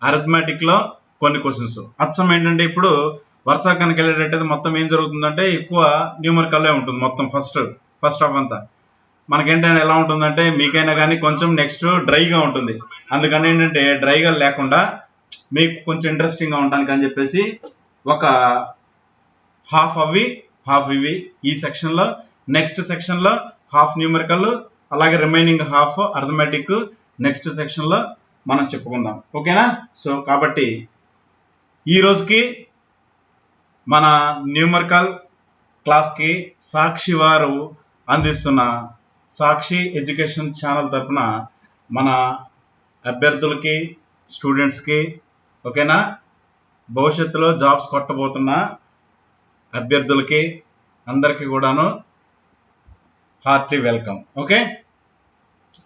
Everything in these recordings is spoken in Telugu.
అరిథమెటిక్లో కొన్ని క్వశ్చన్స్ అచ్చం ఏంటంటే ఇప్పుడు వరుస కనుక వెళ్ళేటట్టయితే మొత్తం ఏం జరుగుతుందంటే ఎక్కువ న్యూమరికల్లే ఉంటుంది మొత్తం ఫస్ట్ హాఫ్ అంతా. మనకేంటంటే ఎలా ఉంటుందంటే మీకైనా కానీ కొంచెం నెక్స్ట్ డ్రైగా ఉంటుంది. అందుకని ఏంటంటే డ్రైగా లేకుండా మీకు కొంచెం ఇంట్రెస్టింగ్గా ఉండడానికి అని చెప్పేసి ఒక హాఫ్ ఇవి ఈ సెక్షన్లో, నెక్స్ట్ సెక్షన్లో హాఫ్ న్యూమరికల్, అలాగే రిమైనింగ్ హాఫ్ అర్థమెటిక్ నెక్స్ట్ సెక్షన్లో మనం చెప్పుకుందాం. ఓకేనా? సో కాబట్టి ఈ రోజుకి మన న్యూమరికల్ క్లాస్కి సాక్షి వారు అందిస్తున్న సాక్షి ఎడ్యుకేషన్ ఛానల్ తరఫున మన అభ్యర్థులకి, స్టూడెంట్స్కి, ఓకేనా, భవిష్యత్తులో జాబ్స్ కొట్టబోతున్న అభ్యర్థులకి అందరికీ కూడాను heartily welcome. Okay,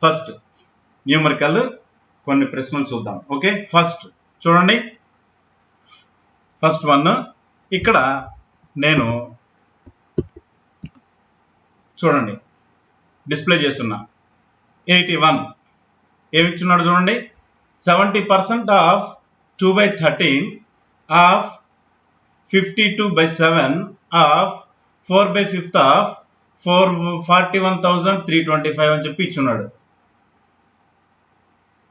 first numerical కొన్ని ప్రశ్నలు చూద్దాం. ఓకే, ఫస్ట్ చూడండి, ఫస్ట్ వన్ ఇక్కడ నేను చూడండి డిస్ప్లే చేస్తున్నా. 81 ఏమి ఇచ్చున్నాడు చూడండి. 70% ఆఫ్ 2/13 ఆఫ్ 52/7 ఆఫ్ 4/5 ఆఫ్ 41,325 అని చెప్పి ఇచ్చున్నాడు.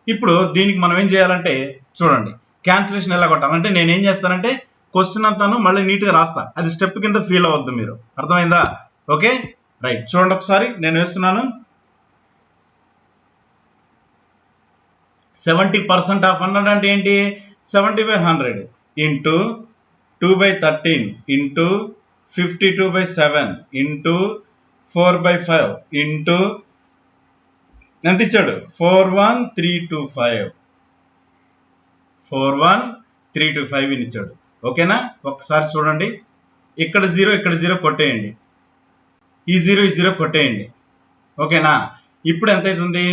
ఇప్పుడు దీనికి మనం ఏం చేయాలంటే చూడండి, క్యాన్సిలేషన్ ఎలా కొట్టాలంటే నేను ఏం చేస్తానంటే క్వశ్చన్ అంతాను మళ్ళీ నీట్గా రాస్తా. అది స్టెప్ కింద ఫీల్ అవ్వద్దు మీరు, అర్థమైందా? ఓకే రైట్, చూడండి ఒకసారి నేను వేస్తున్నాను. 70% ఆఫ్ 100 అంటే ఏంటి? 70/100 ఇంటూ 2/13 ఇంటూ 52/7 ఇంటూ 4/5 ఇంటూ ఎంత ఇచ్చాడు? 41325 ఇచ్చాడు. ఓకేనా? ఒకసారి చూడండి, ఇక్కడ 0 ఇక్కడ 0 కొట్టేయండి, ఈ 0 కొట్టేయండి. ఓకేనా? ఇప్పుడు ఎంత అవుతుంది?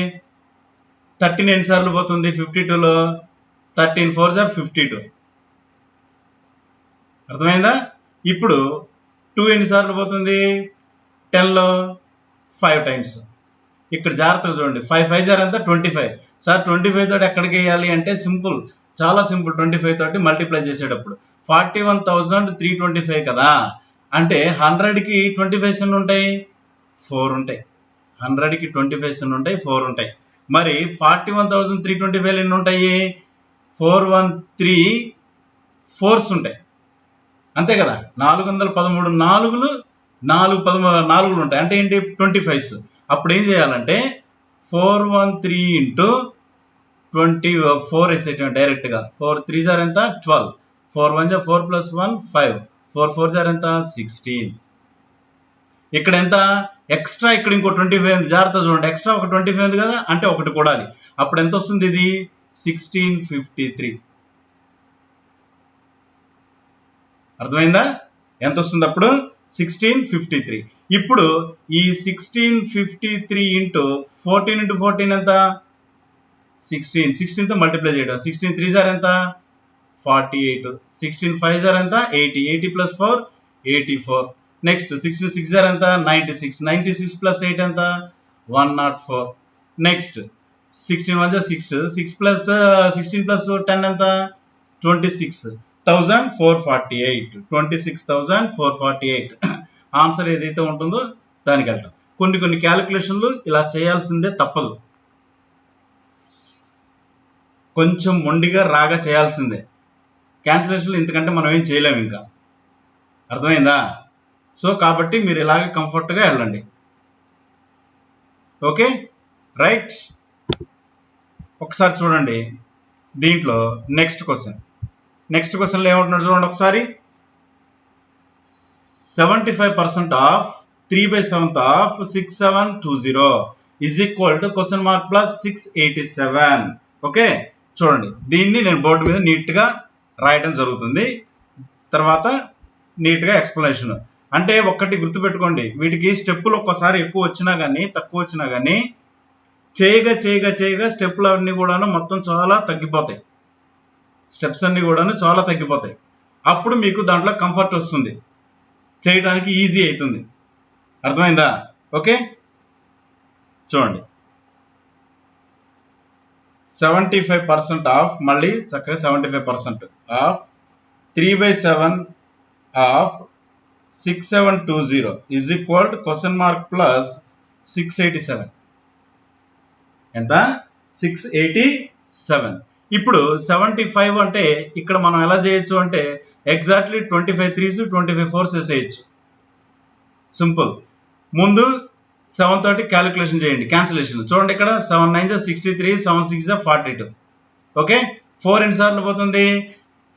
13 ఎన్నిసార్లు పోతుంది 52లో? 13 4 52. అర్థమైందా? ఇప్పుడు 2 ఎన్నిసార్లు పోతుంది 10లో? 5 టైమ్స్. ఇక్కడ జాగ్రత్తగా చూడండి, 5 5 ఎంత? 25. సార్ 25 తోటి ఎక్కడికి వేయాలి అంటే సింపుల్, చాలా సింపుల్. 25 తోటి మల్టిప్లై చేసేటప్పుడు 41,325 కదా, అంటే 100కి 25 ఎన్ని ఉంటాయి? 4 ఉంటాయి. 100కి 25 ఎన్ని ఉంటాయి? 4 ఉంటాయి. మరి 41,325 ఎన్ని ఉంటాయి? 413 4s ఉంటాయి, అంతే కదా. 413 నాలుగులు 4 ఉంటాయి, అంటే ఏంటి? 25s. అప్పుడు ఏం చేయాలంటే 413 ఇంటూ 24 వేసేటం డైరెక్ట్గా. 4 3 ఎంత? 12. 4 1 4 + 1 5. 4 4 ఎంత? 16. ఇక్కడ ఎంత ఎక్స్ట్రా? ఇక్కడ ఇంకో 25 ఉంది, జాగ్రత్త చూడండి. ఎక్స్ట్రా ఒక 25 ఉంది కదా, అంటే ఒకటి కూడాలి. అప్పుడు ఎంత వస్తుంది? ఇది 1653. అర్థమైందా? ఎంత వస్తుంది అప్పుడు? 1653. ఇప్పుడు ఈ 1653 ఇంటూ 14 ఇంటూ 14 ఎంత? 16. 16తో మల్టిప్లై చేయడం. 16 3 ఎంత? 48. 16 5 ఎంత? 80. 80 + 4 84. నెక్స్ట్ 16 6 ఎంత? 96. 96 + 8 ఎంత? 104. నెక్స్ట్ 16 1 6. 6 + 16 + 10 ఎంత? 26,448. 26,448 ఆన్సర్ ఏదైతే ఉంటుందో దానికి వెళ్తాం. కొన్ని క్యాలిక్యులేషన్లు ఇలా చేయాల్సిందే, తప్పదు. కొంచెం మొండిగా రాగా చేయాల్సిందే. క్యాన్సిలేషన్లు ఇంతకంటే మనం ఏం చేయలేము ఇంకా, అర్థమైందా? సో కాబట్టి మీరు ఇలాగే కంఫర్ట్గా వెళ్ళండి. ఓకే రైట్, ఒకసారి చూడండి దీంట్లో నెక్స్ట్ క్వశ్చన్లో ఏమంటున్నాడు చూడండి ఒకసారి. 75% of 3/7 of 6720 is equal to $+687. Okay చూడండి, దీన్ని నేను బోర్డు మీద నీట్గా రాయడం జరుగుతుంది, తర్వాత నీట్గా ఎక్స్ప్లెనేషన్. అంటే ఒక్కటి గుర్తుపెట్టుకోండి, వీటికి స్టెప్పులు ఒక్కసారి ఎక్కువ వచ్చినా కానీ తక్కువ వచ్చినా కానీ చేయగా స్టెప్పులు అన్నీ కూడాను మొత్తం చాలా తగ్గిపోతాయి. స్టెప్స్ అన్నీ కూడాను చాలా తగ్గిపోతాయి. అప్పుడు మీకు దాంట్లో కంఫర్ట్ వస్తుంది, చేయడానికి ఈజీ అవుతుంది. అర్థమైందా? ఓకే చూడండి, 75% ఆఫ్ మళ్ళీ చక్కగా 75% of 3/7 of 6720 is equal to question mark plus 687. ఎంత? 687. ఇప్పుడు 75 అంటే ఇక్కడ మనం ఎలా చేయొచ్చు అంటే ఎగ్జాక్ట్లీ 25 3s 25 4s వేసేయచ్చు. సింపుల్. ముందు 7 తోటి క్యాలిక్యులేషన్ చేయండి, క్యాన్సిలేషన్. చూడండి ఇక్కడ 7 9 63, 7 6 42. ఓకే, 4 ఎన్నిసార్లు పోతుంది?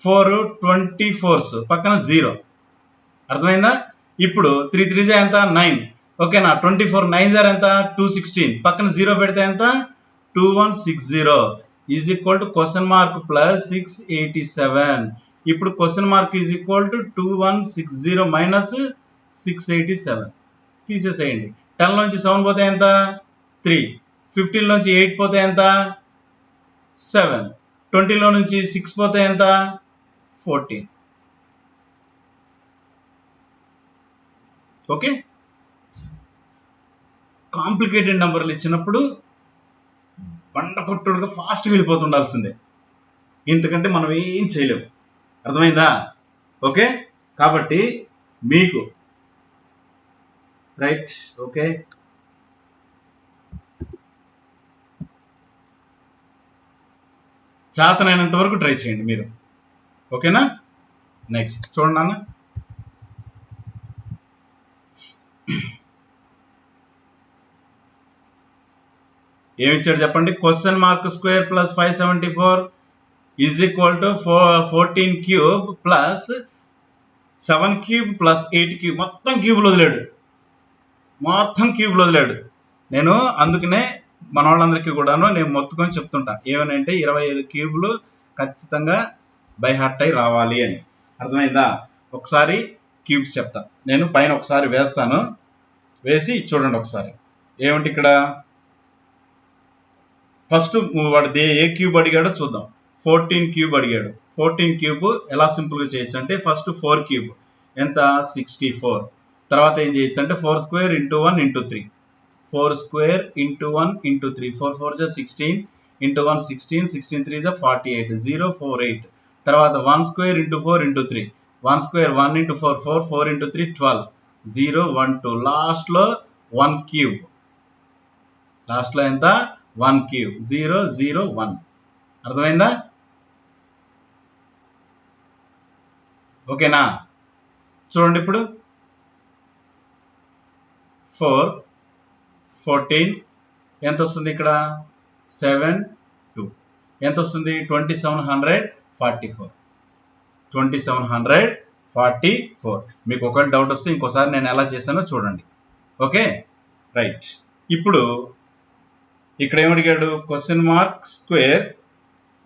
4 24s పక్కన 0. అర్థమైందా? ఇప్పుడు 3 3 ఎంత? 9. ఓకేనా? 24 9 ఎంత? 216 పక్కన 0 పెడితే ఎంత? 2160 is equal to question mark plus 687. ఇప్పుడు question mark is equal to 2160 minus 687 తీసేసేయండి. 10 లోంచి 7 పోతే ఎంత? 3. 15 లోంచి 8 పోతే ఎంత? 7. 20 లో నుంచి 6 పోతే ఎంత? 14. ఓకే, కాంప్లికేటెడ్ నెంబర్లు ఇచ్చినప్పుడు బండ కొట్టుడుగా ఫాస్ట్ వెళ్ళిపోతుండాల్సిందే, ఇంతకంటే మనం ఏం చేయలేము. అర్థమైందా? ఓకే, కాబట్టి మీకు రైట్. ఓకే, చేతనైనంత వరకు ట్రై చేయండి మీరు. ఓకేనా? నెక్స్ట్ చూడండి అన్న, ఏమిచ్చాడు చెప్పండి. Question mark square plus 574 is equal to 14 cube plus 7 cube plus 8 cube. మొత్తం క్యూబ్లు వదిలాడు. నేను అందుకనే మన వాళ్ళందరికీ కూడాను నేను మొత్తుకొని చెప్తుంటా ఏమనంటే 25 క్యూబ్లు ఖచ్చితంగా బై హార్ట్ అయి రావాలి అని. అర్థమైందా? ఒకసారి క్యూబ్స్ చెప్తా నేను, పైన ఒకసారి వేస్తాను, వేసి చూడండి ఒకసారి. ఏమంటే ఇక్కడ ఫస్ట్ వాడు ఏ క్యూబ్ అడిగాడో చూద్దాం. 14 క్యూబ్ అడిగాడు. 14 క్యూబ్ ఎలా సింపుల్గా చేయొచ్చు అంటే ఫస్ట్ 4 క్యూబ్ ఎంత? 64. తర్వాత ఏం చేయొచ్చు అంటే 4 square into 1 into 3. 4 square into 1 into 3. 4 4 16 into 1 16, 16 3 48, 048. తర్వాత 1 square into 4 into 3. 1 square 1 into 4 4, 4 into 3 12, 0 1 2. లాస్ట్లో 1 క్యూబ్. లాస్ట్లో ఎంత? 1 క్యూబ్. 0 0 1. అర్థమైందా? ఓకేనా? చూడండి ఇప్పుడు 4 14 ఎంత వస్తుంది ఇక్కడ? 7 2 ఎంత వస్తుంది? 2744. 2744. మీకు ఒకటి డౌట్ వస్తే ఇంకోసారి నేను ఎలా చేశానో చూడండి. Okay, right. ఇప్పుడు ఇక్కడ ఏమడిగాడు? Question mark square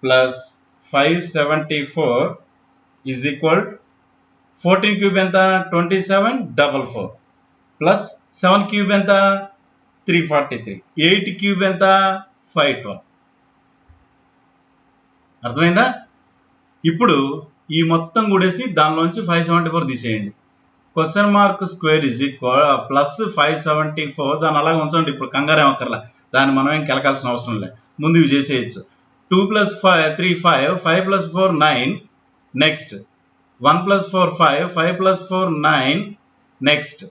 plus 574 is equal 14 cube ఎంత? 2744 ప్లస్ 7 క్యూబ్ ఎంత? 343. 8 క్యూబ్ ఎంత? 512. అర్థమైందా? ఇప్పుడు ఈ మొత్తం కూడేసి దానిలోంచి 574 తీసేయండి. Question mark square is equal plus 574 దాన్ని అలాగే ఉంచండి. ఇప్పుడు కంగారేం అక్కర్లా, దాన్ని మనం ఏం కెలకాల్సిన అవసరం లేదు, ముందు ఇవి చేసేయచ్చు. 2 + 5 3 5, 5 + 4 9. నెక్స్ట్ 1 + 4 5, 5 + 4 9. నెక్స్ట్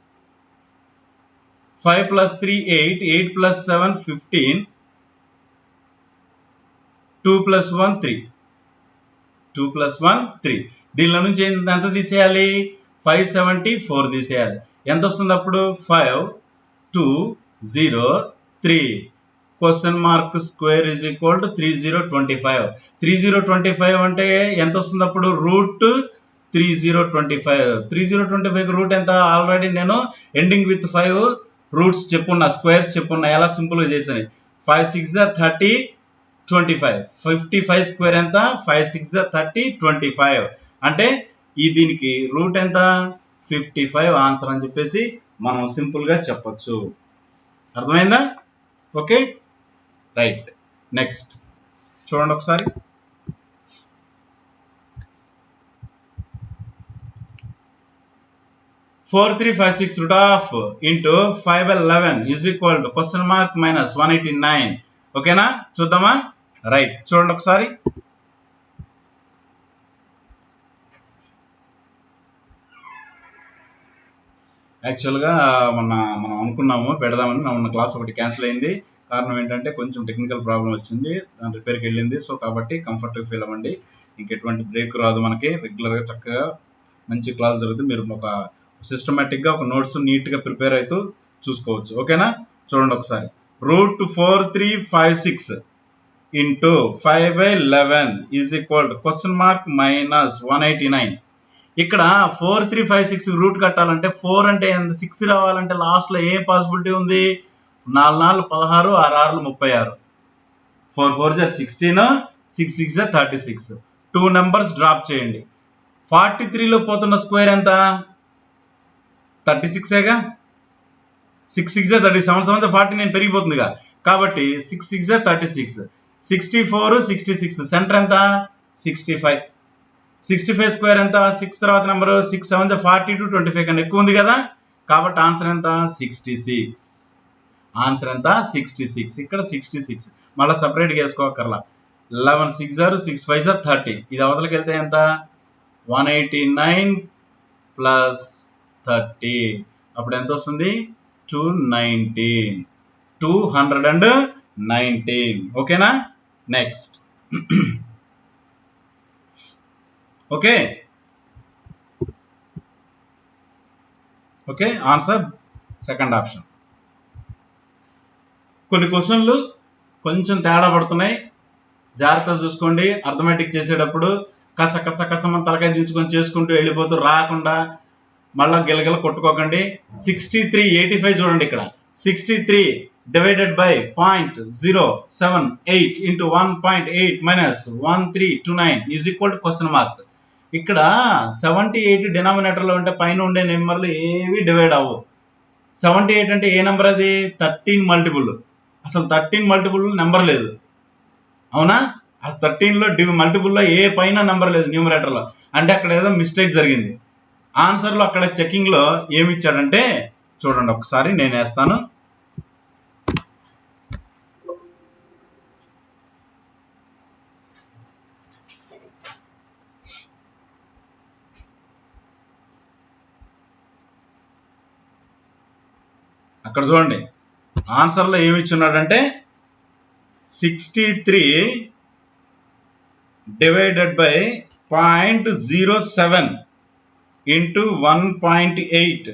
5 + 3 8, 8 + 7 15, 2 + 1 3, 2 + 1 3. దీనిలో నుంచి ఎంత తీసేయాలి? 574 తీసేయాలి. ఎంత వస్తుంది అప్పుడు? 5 2 0 3. Question mark square is equal to 3025. 3025 అంటే ఎంత వస్తుంది అప్పుడు? రూట్ 3025. 3025 రూట్ ఎంత? ఆల్రెడీ నేను ఎండింగ్ విత్ 5 రూట్స్ చెప్పున్నా, స్క్వేర్స్ చెప్పున్నా, ఎలా సింపుల్గా చేసాను. 5 6 30 25. 55 స్క్వేర్ ఎంత? 5 6 30 25. అంటే ఈ దీనికి రూట్ ఎంత? 55 ఆన్సర్ అని చెప్పేసి మనం సింపుల్గా చెప్పొచ్చు. అర్థమైందా? Okay, right. నెక్స్ట్ చూడండి ఒకసారి. four 3 5 6 root of into 5/11 is equal to question mark minus 189. ఓకేనా? చూద్దామా? రైట్, చూడండి ఒకసారి. యాక్చువల్గా మనం అనుకున్నాము పెడదామని, మన క్లాస్ ఒకటి క్యాన్సిల్ అయింది. కారణం ఏంటంటే కొంచెం టెక్నికల్ ప్రాబ్లం వచ్చింది, దాని రిపేర్కి వెళ్ళింది. సో కాబట్టి కంఫర్ట్గా ఫీల్ అవ్వండి, ఇంకెటువంటి బ్రేక్ రాదు మనకి. రెగ్యులర్గా చక్కగా మంచి క్లాస్ జరుగుతుంది. మీరు ఒక సిస్టమేటిక్గా ఒక నోట్స్ నీట్గా ప్రిపేర్ అవుతూ చూసుకోవచ్చు. ఓకేనా? చూడండి ఒకసారి. √4356 ఇంటూ 5/11 ఈజ్ ఈక్వల్ టు -189. ఇక్కడ 4356 రూట్ కట్టాలంటే 4 అంటే 6 రావాలంటే లాస్ట్లో ఏ పాసిబిలిటీ ఉంది? 4 4 16, 6 6 36, 4 4 16, 6 6 36. 2 నెంబర్స్ డ్రాప్ చేయండి. 43లో పోతున్న స్క్వేర్ ఎంత? 36ఏగా. 6 6 37 7 49 పెరిగిపోతుందిగా. కాబట్టి 6 6 36, 64 66. సెంటర్ ఎంత? 65. 65 స్క్వేర్ ఎంత? 6 తర్వాత నెంబర్ 6 7 42, 25 కన్నా ఎక్కువ ఉంది కదా. కాబట్టి ఆన్సర్ ఎంత? 66. ఆన్సర్ ఎంత? 66. ఇక్కడ 66 మళ్ళీ సపరేట్గా వేసుకోకర్లా. 11 6 6 5 30. ఇది అవతలకి వెళ్తే ఎంత? 189 ప్లస్ 30. అప్పుడు ఎంత వస్తుంది? 219. ఓకేనా? Next. Okay okay, answer second option. కొన్ని క్వశ్చన్లు కొంచెం తేడా పడుతున్నాయి, జాగ్రత్తగా చూసుకోండి. అర్థమెటిక్ చేసేటప్పుడు కసమని తలకాయ దించుకొని చేసుకుంటూ వెళ్ళిపోతూ రాకుండా మళ్ళీ గిలగిల కొట్టుకోకండి. 6385 చూడండి. ఇక్కడ 63 divided by 0.078 into 1.8 minus 1329 is equal to question mark. ఇక్కడ 78 డినామినేటర్లో ఉంటే పైన ఉండే నెంబర్లు ఏవి డివైడ్ అవ్వవు. 78 అంటే ఏ నెంబర్? అది 13 మల్టిపుల్. అసలు 13 మల్టిపుల్ నెంబర్ లేదు, అవునా? ఆ 13లో మల్టిపుల్లో ఏ పైన నెంబర్ లేదు న్యూమరేటర్లో. అంటే అక్కడ ఏదో మిస్టేక్ జరిగింది. ఆన్సర్లో అక్కడ చెకింగ్లో ఏమి ఇచ్చాడంటే చూడండి ఒకసారి, నేను వేస్తాను. అక్కడ చూడండి, ఆన్సర్లో ఏమి ఇచ్చున్నాడంటే 63 divided by 0.07 into 1.8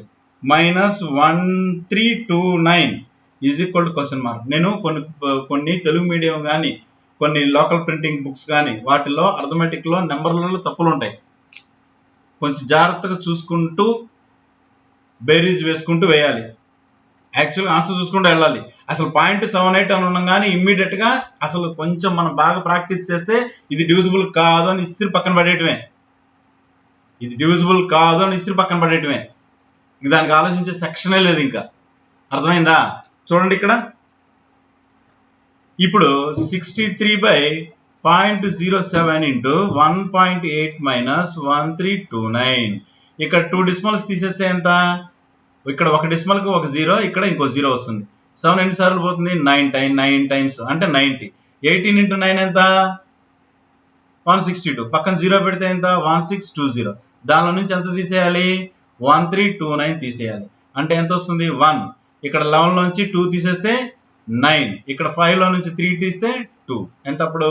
minus 1329 is equal to question mark. నేను కొన్ని తెలుగు మీడియం కానీ కొన్ని లోకల్ ప్రింటింగ్ బుక్స్ కానీ వాటిలో అర్థమెటిక్లో నెంబర్లలో తప్పులు ఉంటాయి. కొంచెం జాగ్రత్తగా చూసుకుంటూ బేరీజ్ వేసుకుంటూ వేయాలి. యాక్చువల్గా ఆన్సర్ చూసుకుంటూ వెళ్ళాలి. అసలు 0.78 అని ఉన్నాం కానీ ఇమ్మీడియట్గా అసలు కొంచెం మనం బాగా ప్రాక్టీస్ చేస్తే ఇది డివిజిబుల్ కాదు అని ఇస్త్రీ పక్కన పడేయటమే. ఇది డివిజిబుల్ కాదు అని ఇస్త్రీ పక్కన పడేయటమే. దానికి ఆలోచించే సెక్షనే లేదు ఇంకా. అర్థమైందా? చూడండి ఇక్కడ. ఇప్పుడు 63/0.07 ఇంటూ 1.8 మైనస్ 1329. ఇక్కడ 2 డెసిమల్స్ తీసేస్తే ఎంత? ఇక్కడ ఒక డెసిమల్కి ఒక 0, ఇక్కడ ఇంకో 0 వస్తుంది. 7 ఎన్నిసార్లు పోతుంది? 9 టైమ్స్ అంటే 90. 18 ఇంటూ 9 ఎంత? 162. పక్కన 0 పెడితే ఎంత? 1620. దానిలో నుంచి ఎంత తీసేయాలి? 1329 తీసేయాలి. అంటే ఎంత వస్తుంది? 1. ఇక్కడ 11 నుంచి 2 తీసేస్తే 9. ఇక్కడ 5లో నుంచి 3 తీస్తే 2. ఎంత అప్పుడు?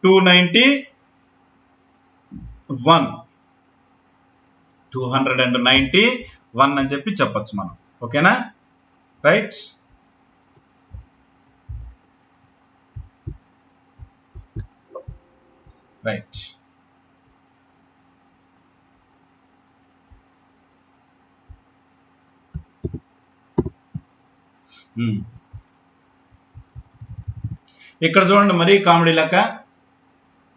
291 అని చెప్పి చెప్పచ్చు మనం. ఓకేనా? రైట్. రైట్. ఇక్కడ చూడండి, మరీ కామెడీ లెక్క.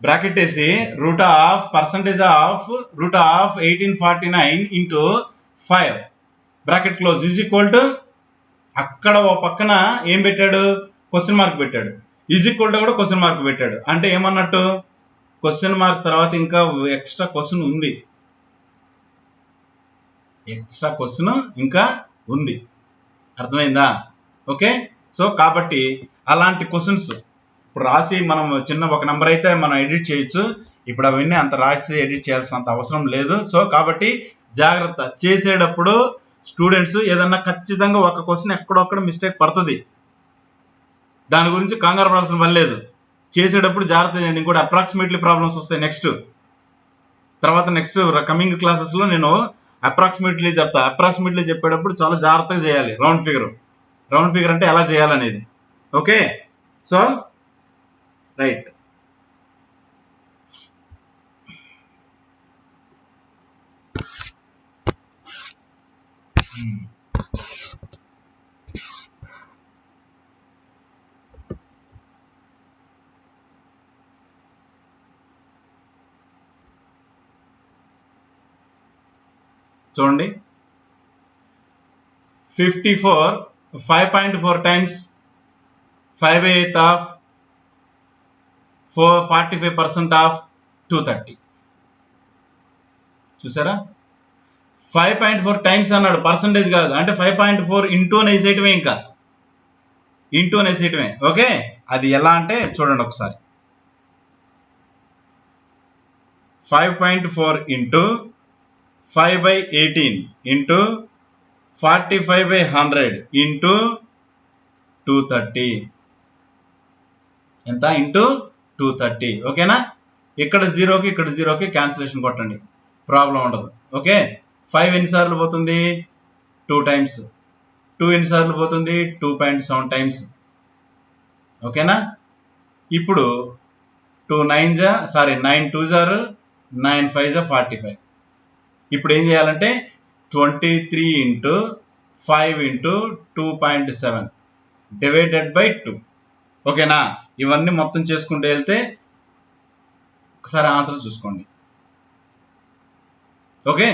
బ్రాకెట్ వేసి √1849 into 5 bracket close is equal to, అక్కడ ఓ పక్కన ఏం పెట్టాడు? క్వశ్చన్ మార్క్ పెట్టాడు. ఈజ్ ఈక్వల్ టు కూడా క్వశ్చన్ మార్క్ పెట్టాడు. అంటే ఏమన్నట్టు? క్వశ్చన్ మార్క్ తర్వాత ఇంకా ఎక్స్ట్రా క్వశ్చన్ ఉంది. ఎక్స్ట్రా క్వశ్చన్ ఇంకా ఉంది. అర్థమైందా? ఓకే. సో కాబట్టి అలాంటి క్వశ్చన్స్ ఇప్పుడు రాసి మనం చిన్న ఒక నెంబర్ అయితే మనం ఎడిట్ చేయొచ్చు. ఇప్పుడు అవన్నీ అంత రాసి ఎడిట్ చేయాల్సినంత అవసరం లేదు. సో కాబట్టి జాగ్రత్త, చేసేటప్పుడు స్టూడెంట్స్ ఏదన్నా ఖచ్చితంగా ఒక క్వశ్చన్ ఎక్కడొక్కడ మిస్టేక్ పడుతుంది, దాని గురించి కంగారు పడాల్సిన పని లేదు. చేసేటప్పుడు జాగ్రత్త చేయండి. ఇంకోటి అప్రాక్సిమేట్లీ ప్రాబ్లమ్స్ వస్తాయి నెక్స్ట్ కమింగ్ క్లాసెస్లో నేను అప్రాక్సిమేట్లీ చెప్తా. అప్రాక్సిమేట్లీ చెప్పేటప్పుడు చాలా జాగ్రత్తగా చేయాలి. రౌండ్ ఫిగర్ అంటే ఎలా చేయాలనేది. Okay, so right. చూడండి 54 5.4 టైమ్స్ 5/8 ఆఫ్ 45% ఆఫ్ 230. చూసారా, 5.4 టైమ్స్ అన్నాడు, పర్సంటేజ్ కాదు. అంటే 5.4 ఇంటూ అని వేసేయటమే, ఇంకా ఇంటూ అని వేసేయటమే. ఓకే, అది ఎలా అంటే చూడండి ఒకసారి. 5.4 ఇంటూ 5/18 ఇంటూ 45/100 ఇంటూ 230. ఎంత? ఇంటూ 230. ఓకేనా? ఇక్కడ జీరోకి ఇక్కడ జీరోకి క్యాన్సిలేషన్ కొట్టండి, ప్రాబ్లం ఉండదు. ఓకే, 5 ఎన్నిసార్లు పోతుంది? 2 టైమ్స్. 2 ఎన్నిసార్లు పోతుంది? 2.7 టైమ్స్. ఓకేనా? ఇప్పుడు 9 2 9 5 45. ఇప్పుడు ఏం చేయాలంటే 23 ఇంటూ 5 ఇంటూ 2.7 డివైడెడ్ బై 2. ఓకేనా? ఇవన్నీ మొత్తం చేసుకుంటూ వెళ్తే ఒకసారి ఆన్సర్ చూసుకోండి. ఓకే,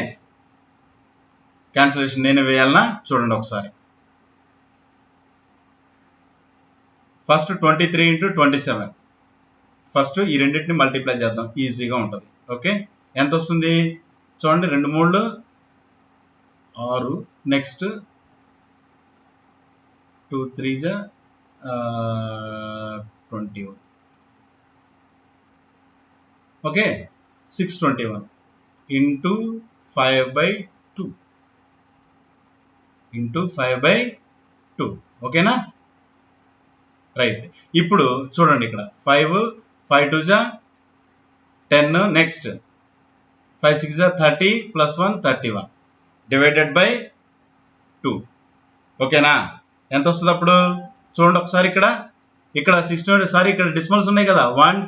క్యాన్సిలేషన్ నేను వేయాలన్నా చూడండి ఒకసారి. First 23 into 27. ఫస్ట్ ఈ రెండింటిని మల్టిప్లై చేద్దాం, ఈజీగా ఉంటుంది. ఓకే, ఎంత వస్తుంది చూడండి? 2 3 6. నెక్స్ట్ 2 3 21. Okay, 621 into 5/2 into 5/2. ఓకేనా? రైట్. ఇప్పుడు చూడండి ఇక్కడ 5 5 2 10. Next 5 6 30 plus 1 31 divided by 2. ఓకేనా? ఎంత వస్తుంది అప్పుడు చూడండి ఒకసారి. ఇక్కడ 16 ఇక్కడ డిస్మల్స్ ఉన్నాయి కదా, 1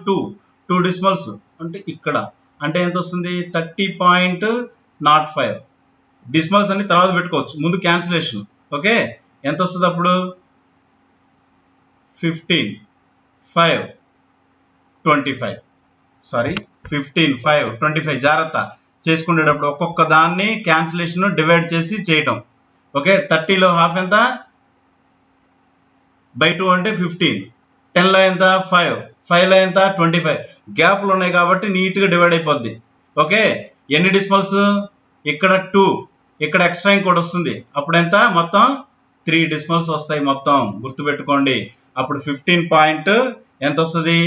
2 డిస్మల్స్ అంటే ఇక్కడ అంటే ఎంత వస్తుంది? 30.05. డిస్మల్స్ అన్ని తర్వాత పెట్టుకోవచ్చు, ముందు క్యాన్సిలేషన్. ఓకే, ఎంత వస్తుంది అప్పుడు? 15 5 25. 15 5 25. జాగ్రత్త చేసుకునేటప్పుడు ఒక్కొక్క దాన్ని క్యాన్సిలేషన్ డివైడ్ చేసి చేయటం. ఓకే, 30లో హాఫ్ ఎంత? బై 2 అంటే 15. 10లో ఎంత? 5. 5లో ఎంత? 25. గ్యాప్లు ఉన్నాయి కాబట్టి నీట్గా డివైడ్ అయిపోద్ది. ఓకే, ఎన్ని డిస్మల్స్? ఇక్కడ 2, ఇక్కడ ఎక్స్ట్రా ఇంకోటి వస్తుంది. అప్పుడు ఎంత? మొత్తం 3 డిస్మల్స్ వస్తాయి మొత్తం, గుర్తుపెట్టుకోండి. అప్పుడు 15 పాయింట్ ఎంత వస్తుంది?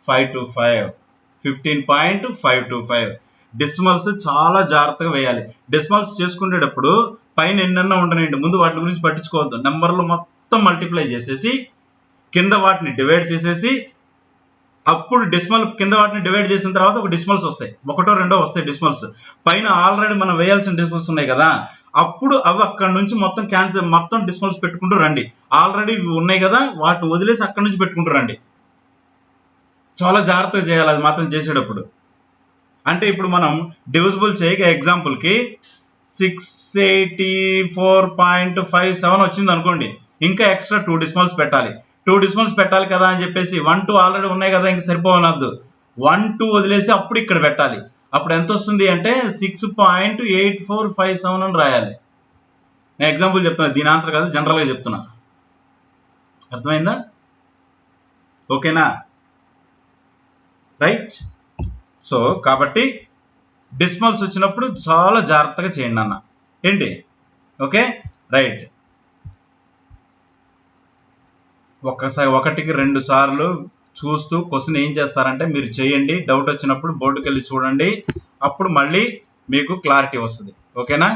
525. 15.525. డెసిమల్స్ చాలా జాగ్రత్తగా వేయాలి. డెసిమల్స్ చేసుకునేటప్పుడు పైన ఎన్నన్నా ఉండనండి, ముందు వాటి గురించి పట్టించుకోవద్దు. నెంబర్లు మొత్తం మల్టిప్లై చేసేసి కింద వాటిని డివైడ్ చేసేసి అప్పుడు డెసిమల్ కింద వాటిని డివైడ్ చేసిన తర్వాత ఒక డెసిమల్స్ వస్తాయి, 1 2 వస్తాయి డెసిమల్స్. పైన ఆల్రెడీ మనం వేయాల్సిన డెసిమల్స్ ఉన్నాయి కదా, అప్పుడు అవి అక్కడ నుంచి మొత్తం మొత్తం డెసిమల్స్ పెట్టుకుంటూ రండి. ఆల్రెడీ ఉన్నాయి కదా, వాటిని వదిలేసి అక్కడ నుంచి పెట్టుకుంటూ రండి. చాలా జాగ్రత్తగా చేయాలి అది మాత్రం చేసేటప్పుడు. అంటే ఇప్పుడు మనం డివిజిబుల్ చేయక ఎగ్జాంపుల్కి 684.57 వచ్చింది అనుకోండి, ఇంకా ఎక్స్ట్రా 2 డెసిమల్స్ పెట్టాలి. 2 డెసిమల్స్ పెట్టాలి కదా అని చెప్పేసి 1 2 ఆల్రెడీ ఉన్నాయి కదా, ఇంక సరిపోవనద్దు. 1 2 వదిలేసి అప్పుడు ఇక్కడ పెట్టాలి. అప్పుడు ఎంత వస్తుంది అంటే 6.8457 అని రాయాలి. నేను ఎగ్జాంపుల్ చెప్తున్నా, దీని ఆన్సర్ కాదు, జనరల్గా చెప్తున్నా. అర్థమైందా? ఓకేనా? రైట్. సో కాబట్టి డెసిమల్స్ వచ్చినప్పుడు చాలా జాగ్రత్తగా చేయండి అన్న, ఏంటి? Okay, right. ఒక్కసారి 1కి 2 సార్లు చూస్తూ క్వశ్చన్ ఏం చేస్తారంటే మీరు చేయండి, డౌట్ వచ్చినప్పుడు బోర్డుకి వెళ్ళి చూడండి, అప్పుడు మళ్ళీ మీకు క్లారిటీ వస్తుంది. ఓకేనా?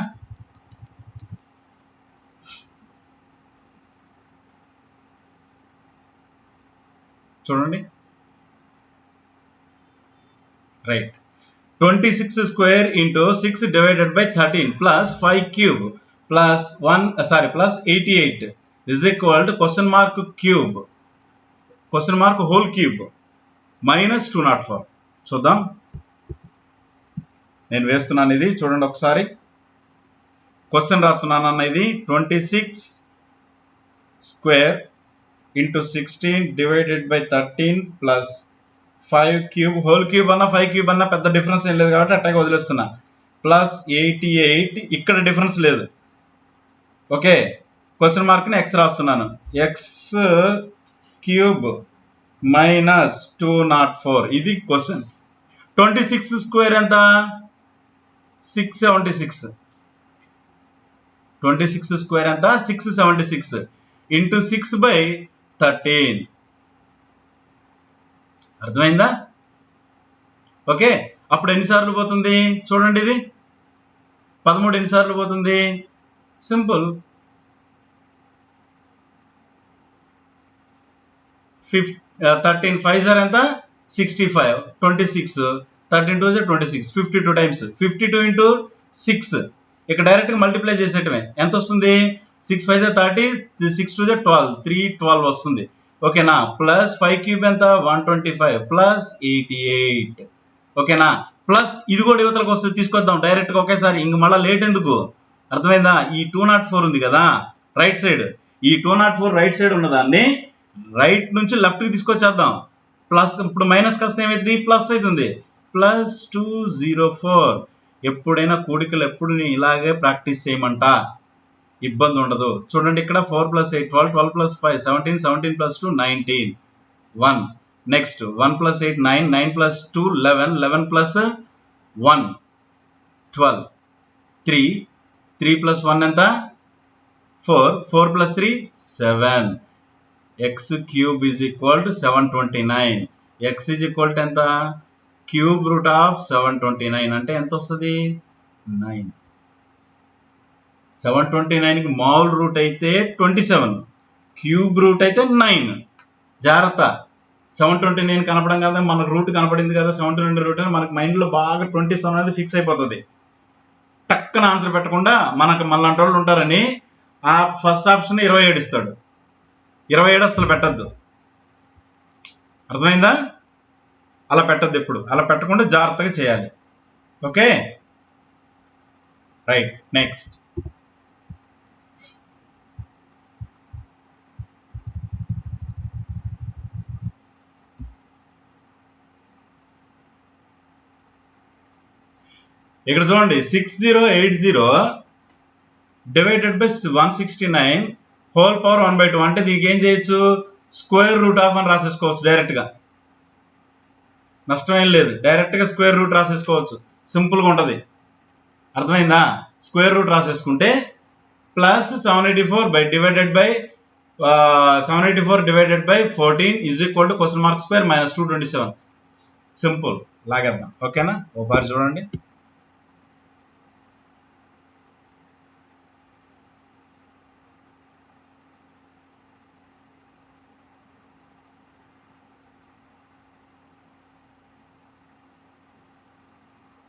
చూడండి. Right. 26 square into 6 divided by 13 plus 5 cube plus 88 is equal to question mark cube whole cube minus 204. చూద్దాం, నేను వేస్తున్నాను, ఇది చూడండి ఒకసారి. క్వశ్చన్ రాస్తున్నాను అన్న, ఇది 26 square into 16 divided by 13 plus 5 cube whole cube అన్న 5 cube అన్న పెద్ద డిఫరెన్స్ ఏం లేదు కాబట్టి అట్టాగే వదిలేస్తున్నా. ప్లస్ 88, ఇక్కడ డిఫరెన్స్ లేదు. ఓకే, క్వశ్చన్ మార్క్ని ఎక్స్ రాస్తున్నాను. ఎక్స్ క్యూబ్ మైనస్ 204, ఇది క్వశ్చన్. 26 స్క్వేర్ ఎంత? 676. 26 స్క్వేర్ ఎంత? 676 ఇంటూ 6/13. అర్థమైందా? ఓకే, అప్పుడు ఎన్నిసార్లు పోతుంది చూడండి, ఇది 13 ఎన్నిసార్లు పోతుంది? సింపుల్, 13 5 ఎంత? 65. 26 13 2 26, 52 టైమ్స్. 52 ఇంటూ 6, ఇక డైరెక్ట్గా మల్టిప్లై చేసేయటమే. ఎంత వస్తుంది? 6 5 30, 6 2 12, 312 వస్తుంది. ఓకేనా? ప్లస్ 5 క్యూబ్ ఎంత? 125 ప్లస్ 88. ఓకేనా? ప్లస్ ఇది కూడా యువతలకు వస్తుంది, తీసుకొద్దాం డైరెక్ట్గా ఒకేసారి, ఇంక మళ్ళీ లేట్ ఎందుకు? అర్థమైందా? ఈ 204 ఉంది కదా రైట్ సైడ్, ఈ 204 రైట్ సైడ్ ఉన్నదాన్ని రైట్ నుంచి లెఫ్ట్కి తీసుకొచ్చేద్దాం. ప్లస్ ఇప్పుడు మైనస్ కాస్త ఏమైంది? ప్లస్ అవుతుంది. ప్లస్ 204. ఎప్పుడైనా కూడికలు ఎప్పుడు ఇలాగే ప్రాక్టీస్ చేయమంట, ఇబ్బంది ఉండదు. చూడండి, ఇక్కడ 4 + 8 12, 12 + 5 17, 17 + 2 19, 1. నెక్స్ట్ 1 + 8 9, 9 + 2 11, 11 + 1 12, 3, 3 + 1 ఎంత? 4, 4 + 3 7. x cube is equal to 729. x is equal to ఎంత? క్యూబ్ రూట్ ఆఫ్ 729 అంటే ఎంత వస్తుంది? 9. 729కి మామూలు రూట్ అయితే 27, క్యూబ్ రూట్ అయితే 9. జాగ్రత్త, 729 కనపడం కదా, మనకు రూట్ కనపడింది కదా 729 రూట్ అని మనకు మైండ్లో బాగా 27 అనేది ఫిక్స్ అయిపోతుంది. టక్కన ఆన్సర్ పెట్టకుండా మనకు మళ్ళంటి వాళ్ళు ఉంటారని ఆ ఫస్ట్ ఆప్షన్ 27 ఇస్తాడు. 27 అసలు పెట్టద్దు, అర్థమైందా? అలా పెట్టద్దు, ఎప్పుడు అలా పెట్టకుండా జాగ్రత్తగా చేయాలి. Okay, right. నెక్స్ట్ ఇక్కడ చూడండి, 6080 డివైడెడ్ బై 169 హోల్ పవర్ 1/2 అంటే దీనికి ఏం చేయొచ్చు? స్క్వేర్ రూట్ ఆఫ్ అని రాసేసుకోవచ్చు డైరెక్ట్గా, నష్టం ఏం లేదు. డైరెక్ట్గా స్క్వేర్ రూట్ రాసేసుకోవచ్చు, సింపుల్గా ఉంటుంది. అర్థమైందా? స్క్వేర్ రూట్ రాసేసుకుంటే plus 784 divided by 14 is equal to question mark square minus 227. Simple, లాగేద్దాం. ఓకేనా? ఒకసారి చూడండి.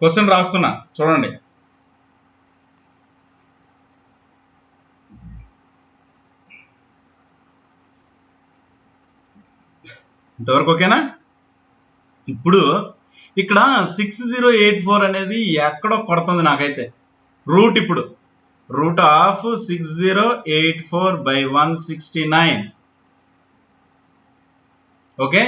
క్వశ్చన్ రాస్తున్నా చూడండి. ఇంతవరకు ఓకేనా? ఇప్పుడు ఇక్కడ 6084 అనేది ఎక్కడో కొడుతుంది నాకైతే. రూట్ ఇప్పుడు రూట్ ఆఫ్ 6084/169. ఓకే,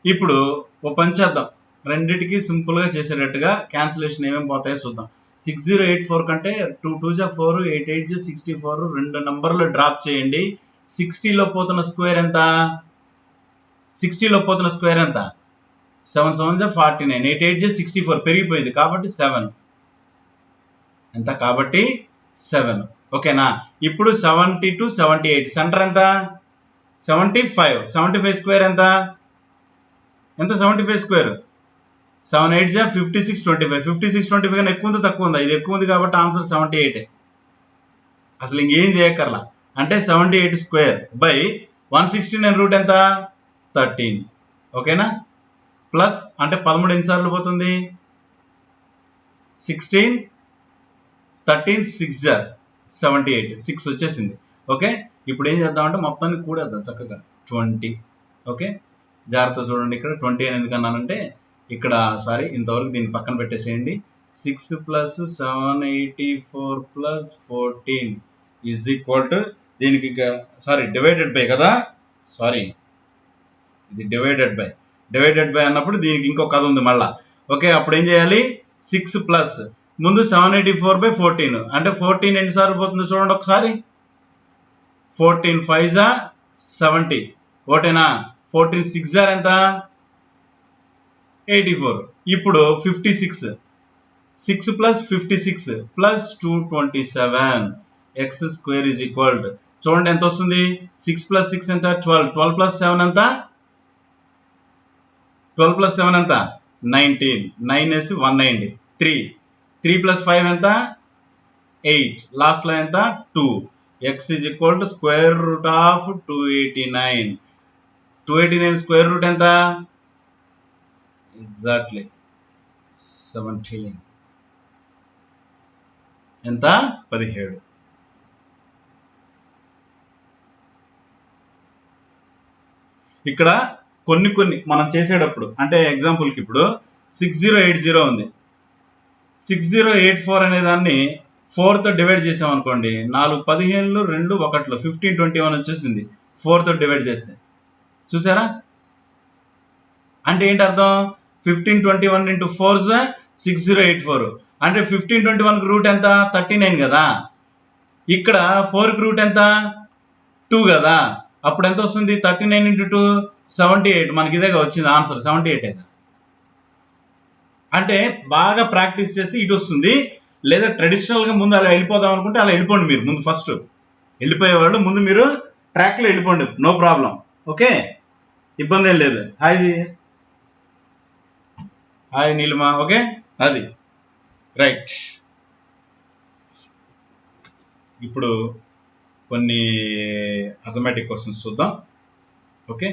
ఇప్పుడు ఓ పని చేద్దాం, రెండింటికి సింపుల్గా చేసేటట్టుగా క్యాన్సిలేషన్ ఏమేమి పోతాయో చూద్దాం. 6084 కంటే 2 2 4, 8 8 64, 2 నంబర్లు డ్రాప్ చేయండి. 60లో పోతున్న స్క్వేర్ ఎంత? 60లో పోతున్న స్క్వేర్ ఎంత? 7 7 49, 8 8 64 పెరిగిపోయింది కాబట్టి 7 ఎంత? కాబట్టి 7. ఓకేనా? ఇప్పుడు 70 to 78 సెంటర్ ఎంత? 75. 75 స్క్వేర్ ఎంత? ఎంత 75 స్క్వేర్ 7 8 జా 56 25 56 25 కన్నా ఎక్కువ ఉందా తక్కువ ఉందా? ఇది ఎక్కువ ఉంది కాబట్టి ఆన్సర్ 78. అసలు ఇంకేం చేయక్కర్లా. అంటే 78 స్క్వేర్ బై 169 రూట్ ఎంత 13. ఓకేనా? ప్లస్ అంటే 13 ఎన్నిసార్లు పోతుంది 16 13 6 జా 78 6 వచ్చేసింది. ఓకే, ఇప్పుడు ఏం చేద్దామంటే మొత్తాన్ని కూడేద్దాం చక్కగా 20. ఓకే, జాగ్రత్త చూడండి, ఇక్కడ 20 అని ఎందుకన్నానంటే ఇక్కడ సారీ ఇంతవరకు దీన్ని పక్కన పెట్టేసేయండి. 6 plus 784 plus 14 is equal to దీనికి సారీ డివైడెడ్ బై కదా, సారీ ఇది డివైడెడ్ బై అన్నప్పుడు దీనికి ఇంకో కథ ఉంది మళ్ళా. ఓకే, అప్పుడు ఏం చేయాలి 6 ప్లస్ ముందు 784/14 అంటే 14 ఎన్నిసార్లు పోతుందో చూడండి ఒకసారి. 14 5 జా 70. ఓకేనా? 14 6 జా ఎంత 84. ఇప్పుడు 56 6 plus 56 plus 227 X square is equal to చూడండి ఎంత వస్తుంది 6 ప్లస్ 6 ఎంత 12 12 ప్లస్ 7 ఎంత 12 ప్లస్ 7 ఎంత 19 9 వేసి 190 3 ప్లస్ 5 ఎంత 8 లాస్ట్ లో ఎంత 2 X is equal to square root of 289 square root ఎంత ఎగ్జాక్ట్లీ 17 ఎంత 17. ఇక్కడ కొన్ని మనం చేసేటప్పుడు అంటే ఎగ్జాంపుల్కి ఇప్పుడు 6080 ఉంది, 6084 అనే దాన్ని 4 తో డివైడ్ చేసాం అనుకోండి 4 15 2 1 1521 వచ్చేసింది 4 తో డివైడ్ చేస్తే. చూసారా? అంటే ఏంటి అర్థం 1521 ఇంటూ 4 6084 అంటే 1521 రూట్ ఎంత 39 కదా, ఇక్కడ 4కి రూట్ ఎంత 2 కదా, అప్పుడు ఎంత వస్తుంది 39 ఇంటూ 2 78. మనకి ఇదేగా వచ్చింది ఆన్సర్ 78. అంటే బాగా ప్రాక్టీస్ చేస్తే ఇటు వస్తుంది, లేదా ట్రెడిషనల్గా ముందు అలా వెళ్ళిపోదాం అనుకుంటే అలా వెళ్ళిపోండి. మీరు ముందు ఫస్ట్ వెళ్ళిపోయేవాళ్ళు ముందు మీరు ట్రాక్లో వెళ్ళిపోండి, నో ప్రాబ్లం. ఓకే, ఇబ్బంది ఏం లేదు. హాయ్ నీలిమా. ఓకే, అది రైట్. ఇప్పుడు కొన్ని అథమెటిక్ క్వశ్చన్స్ చూద్దాం. Okay,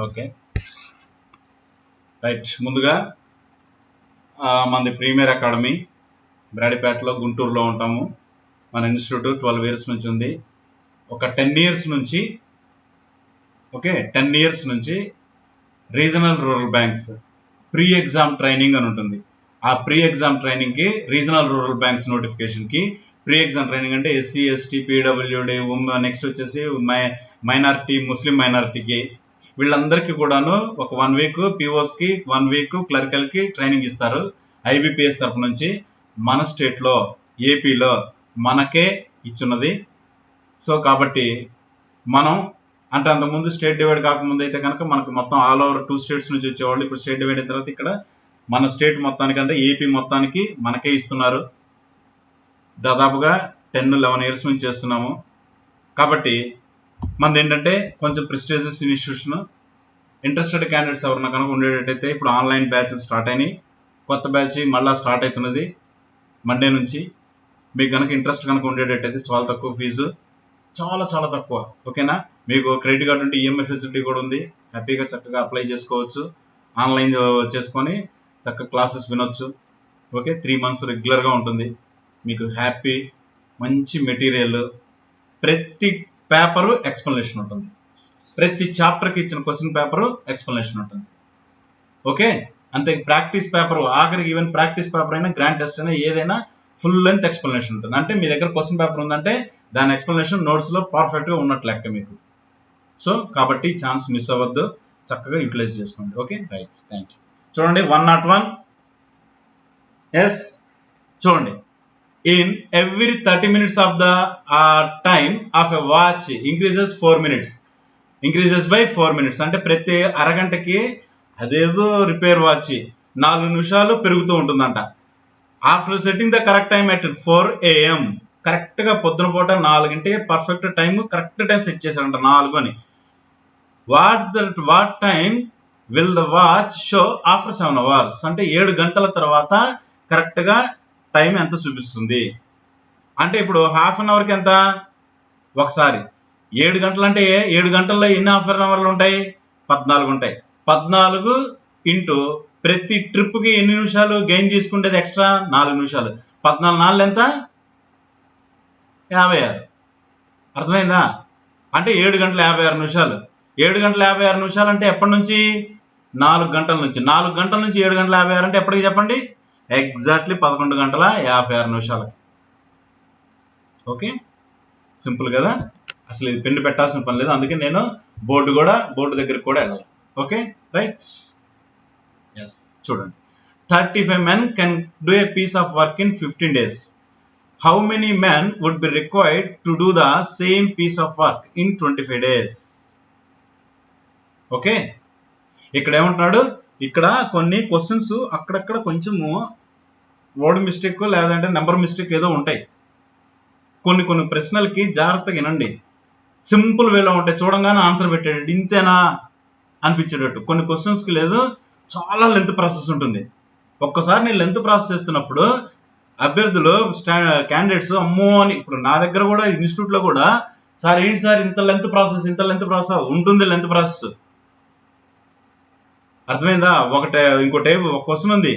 okay right. ముందుగా మనది ప్రీమియర్ అకాడమీ బ్రాడీపేటలో గుంటూరులో ఉంటాము. మన ఇన్స్టిట్యూట్ 12 ఇయర్స్ నుంచి ఉంది. ఒక 10 ఇయర్స్ నుంచి ఓకే 10 ఇయర్స్ నుంచి regional rural banks pre exam training అని ఉంటుంది. ఆ ప్రీ ఎగ్జామ్ ట్రైనింగ్కి రీజనల్ రూరల్ బ్యాంక్స్ నోటిఫికేషన్కి ప్రీ ఎగ్జామ్ ట్రైనింగ్ అంటే ఎస్సీ ఎస్టీ పీడబ్ల్యూడి నెక్స్ట్ వచ్చేసి మైనారిటీ ముస్లిం మైనారిటీకి వీళ్ళందరికీ కూడాను ఒక 1 వీక్ పిఓస్కి 1 వీక్ క్లరికల్కి ట్రైనింగ్ ఇస్తారు ఐబిపిఎస్ తరఫు నుంచి. మన స్టేట్లో ఏపీలో మనకే ఇచ్చున్నది. సో కాబట్టి మనం అంటే అంతకుముందు స్టేట్ డివైడ్ కాకముందు అయితే కనుక మనకు మొత్తం ఆల్ ఓవర్ 2 స్టేట్స్ నుంచి వచ్చేవాళ్ళు. ఇప్పుడు స్టేట్ డివైడ్ అయిన తర్వాత ఇక్కడ మన స్టేట్ మొత్తానికి అంటే ఏపీ మొత్తానికి మనకే ఇస్తున్నారు. దాదాపుగా 10-11 ఇయర్స్ నుంచి చేస్తున్నాము. కాబట్టి మనది ఏంటంటే కొంచెం ప్రెస్టీజియస్ ఇన్స్టిట్యూషన్. ఇంట్రెస్టెడ్ క్యాండిడేట్స్ ఎవరన్నా కనుక ఉండేటట్టయితే ఇప్పుడు ఆన్లైన్ బ్యాచ్ స్టార్ట్ అయినాయి, కొత్త బ్యాచ్ మళ్ళీ స్టార్ట్ అవుతున్నది మండే నుంచి. మీకు కనుక ఇంట్రెస్ట్ కనుక ఉండేటట్టయితే చాలా తక్కువ ఫీజు, చాలా చాలా తక్కువ. ఓకేనా? మీకు క్రెడిట్ కార్డు ఉంటే ఈఎంఐ ఫెసిలిటీ కూడా ఉంది. హ్యాపీగా చక్కగా అప్లై చేసుకోవచ్చు, ఆన్లైన్ చేసుకొని చక్కగా క్లాసెస్ వినొచ్చు. ఓకే, 3 మంత్స్ రెగ్యులర్గా ఉంటుంది. మీకు హ్యాపీ మంచి మెటీరియల్, ప్రతి పేపరు ఎక్స్ప్లెనేషన్ ఉంటుంది, ప్రతి చాప్టర్కి ఇచ్చిన క్వశ్చన్ పేపరు ఎక్స్ప్లెనేషన్ ఉంటుంది. ఓకే, అంతే. ప్రాక్టీస్ పేపర్ ఆఖరికి ఈవెన్ ప్రాక్టీస్ పేపర్ అయినా గ్రాండ్ టెస్ట్ అయినా ఏదైనా ఫుల్ లెంత్ ఎక్స్ప్లెనేషన్ ఉంటుంది. అంటే మీ దగ్గర క్వశ్చన్ పేపర్ ఉందంటే దాని ఎక్స్ప్లెనేషన్ నోట్స్లో పర్ఫెక్ట్గా ఉన్నట్లు లెక్క మీకు. సో కాబట్టి ఛాన్స్ మిస్ అవ్వద్దు, చక్కగా యూటిలైజ్ చేసుకోండి. Okay right, thank you. చూడండి 101 ఎస్, చూడండి. In every 30 minutes of the time of a watch increases 4 minutes, increases by 4 minutes. అంటే ప్రతి అరగంటకి అదేదో రిపేర్ వాచ్ 4 నిమిషాలు పెరుగుతూ ఉంటుందంట. After setting the correct time at 4 AM, correct గా పొద్దున పూట 4 గంటకి perfect time, correct time set చేశారంట 4 అని. What time will the watch show after 7 hours, అంటే 7 గంటల తర్వాత కరెక్ట్ గా టైం ఎంత చూపిస్తుంది. అంటే ఇప్పుడు హాఫ్ అన్ అవర్కి ఎంత, ఒకసారి 7 గంటలు అంటే 7 గంటల్లో ఎన్ని హాఫ్ అన్ అవర్లు ఉంటాయి, 14 ఉంటాయి. 14 ఇంటూ ప్రతి ట్రిప్ కి ఎన్ని నిమిషాలు గెయిన్ తీసుకుంటేది ఎక్స్ట్రా, 4 నిమిషాలు. 14 4 ఎంత, 56. అర్థమైందా? అంటే 7 గంటల 56 నిమిషాలు. 7 గంటల 56 నిమిషాలు అంటే ఎప్పటి నుంచి, 4 గంటల నుంచి. 4 గంటల నుంచి 7 గంటల 56 అంటే ఎప్పటికి చెప్పండి, ఎగ్జాక్ట్లీ 11 గంటల 56 నిమిషాలు. ఓకే, సింపుల్ కదా. అసలు ఇది పెన్ను పెట్టాల్సిన పని లేదు, అందుకే నేను బోర్డు దగ్గరికి కూడా వెళ్ళాలి. Okay, right. ఎస్, చూడండి. 35 men can do a piece of work in 15 days. How many men would be required to do the same piece of work in 25 days? Okay, ఇక్కడ ఏమంటున్నాడు, ఇక్కడ కొన్ని క్వశ్చన్స్ అక్కడక్కడ కొంచెము వర్డ్ మిస్టేక్ లేదంటే నెంబర్ మిస్టేక్ ఏదో ఉంటాయి. కొన్ని ప్రశ్నలకి జాగ్రత్తగా వినండి. సింపుల్ వేలో ఉంటాయి, చూడంగానే ఆన్సర్ పెట్టేటట్టు, ఇంతేనా అనిపించేటట్టు. కొన్ని క్వశ్చన్స్కి లేదు, చాలా లెంత్ ప్రాసెస్ ఉంటుంది. ఒక్కసారి నేను లెంత్ ప్రాసెస్ చేస్తున్నప్పుడు అభ్యర్థులు క్యాండిడేట్స్ అమ్మో అని, ఇప్పుడు నా దగ్గర కూడా ఇన్స్టిట్యూట్లో కూడా, సార్ ఏంటి సార్ ఇంత లెంత్ ప్రాసెస్ ఉంటుంది. లెంత్ ప్రాసెస్ అర్థమైందా? ఇంకోటి ఒక క్వశ్చన్ ఉంది,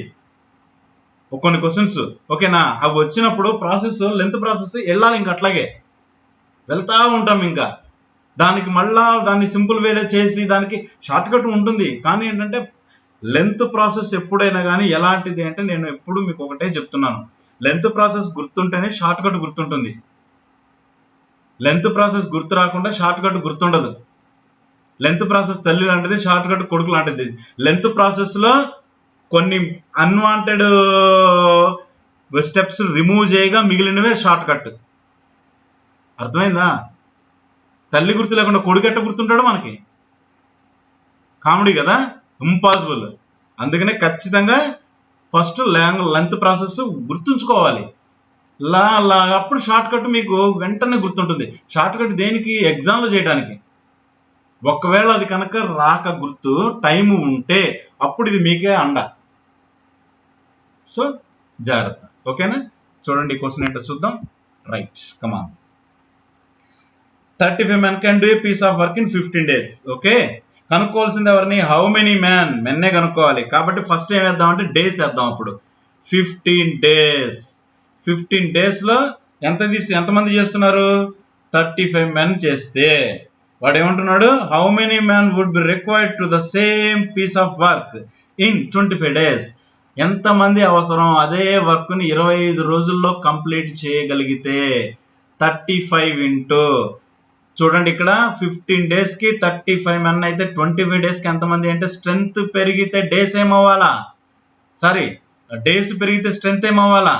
కొన్ని క్వశ్చన్స్ ఓకేనా, అవి వచ్చినప్పుడు ప్రాసెస్ లెంత్ ప్రాసెస్ వెళ్ళాలి, ఇంకా అట్లాగే వెళ్తా ఉంటాం. ఇంకా దానికి మళ్ళా దాన్ని సింపుల్ వేలో చేసి దానికి షార్ట్ కట్ ఉంటుంది. కానీ ఏంటంటే లెంత్ ప్రాసెస్ ఎప్పుడైనా కానీ ఎలాంటిది అంటే, నేను ఎప్పుడు మీకు ఒకటే చెప్తున్నాను, లెంత్ ప్రాసెస్ గుర్తుంటేనే షార్ట్ కట్ గుర్తుంటుంది. లెంత్ ప్రాసెస్ గుర్తు రాకుండా షార్ట్ కట్ గుర్తుండదు. లెంత్ ప్రాసెస్ తల్లి లాంటిది, షార్ట్ కట్ కొడుకు లాంటిది. లెంత్ ప్రాసెస్ లో కొన్ని అన్వాంటెడ్ స్టెప్స్ రిమూవ్ చేయగా మిగిలినవే షార్ట్ కట్. అర్థమైందా? తల్లి గుర్తు లేకుండా కొడుకు ఎట్ట గుర్తుంటాడు మనకి? కామెడీ కదా, ఇంపాసిబుల్. అందుకనే ఖచ్చితంగా ఫస్ట్ లెంత్ ప్రాసెస్ గుర్తుంచుకోవాలి. అప్పుడు షార్ట్ కట్ మీకు వెంటనే గుర్తుంటుంది. షార్ట్ కట్ దేనికి, ఎగ్జామ్లో చేయడానికి. ఒకవేళ అది కనుక రాక గుర్తు టైం ఉంటే అప్పుడు ఇది మీకే అండ. సో జాగ్రత్త. ఓకేనా? చూడండి ఈ క్వశ్చన్ ఏంటో చూద్దాం. Right, come on. 35 men can do a piece of work in 15 days. Okay, కనుక్కోవాల్సింది ఎవరిని, హౌ మెనీ మ్యాన్, మెన్నే కనుక్కోవాలి. కాబట్టి ఫస్ట్ ఏం వేద్దాం అంటే డేస్ వేద్దాం. అప్పుడు 15 days. 15 days లో ఎంతమంది చేస్తున్నారు, 35 men చేస్తే వాడు ఏమంటున్నాడు, how many man would be required to the same piece of work in 25 days. ఎంతమంది అవసరం అదే వర్క్ ని 25 రోజుల్లో కంప్లీట్ చేయగలిగితే 35 ఇంటూ, చూడండి ఇక్కడ 15 days కి 35 men అయితే 25 days కి ఎంతమంది అంటే, స్ట్రెంగ్త్ పెరిగితే డేస్ ఏమవ్వాలా, డేస్ పెరిగితే స్ట్రెంగ్త్ ఏమవ్వాలా,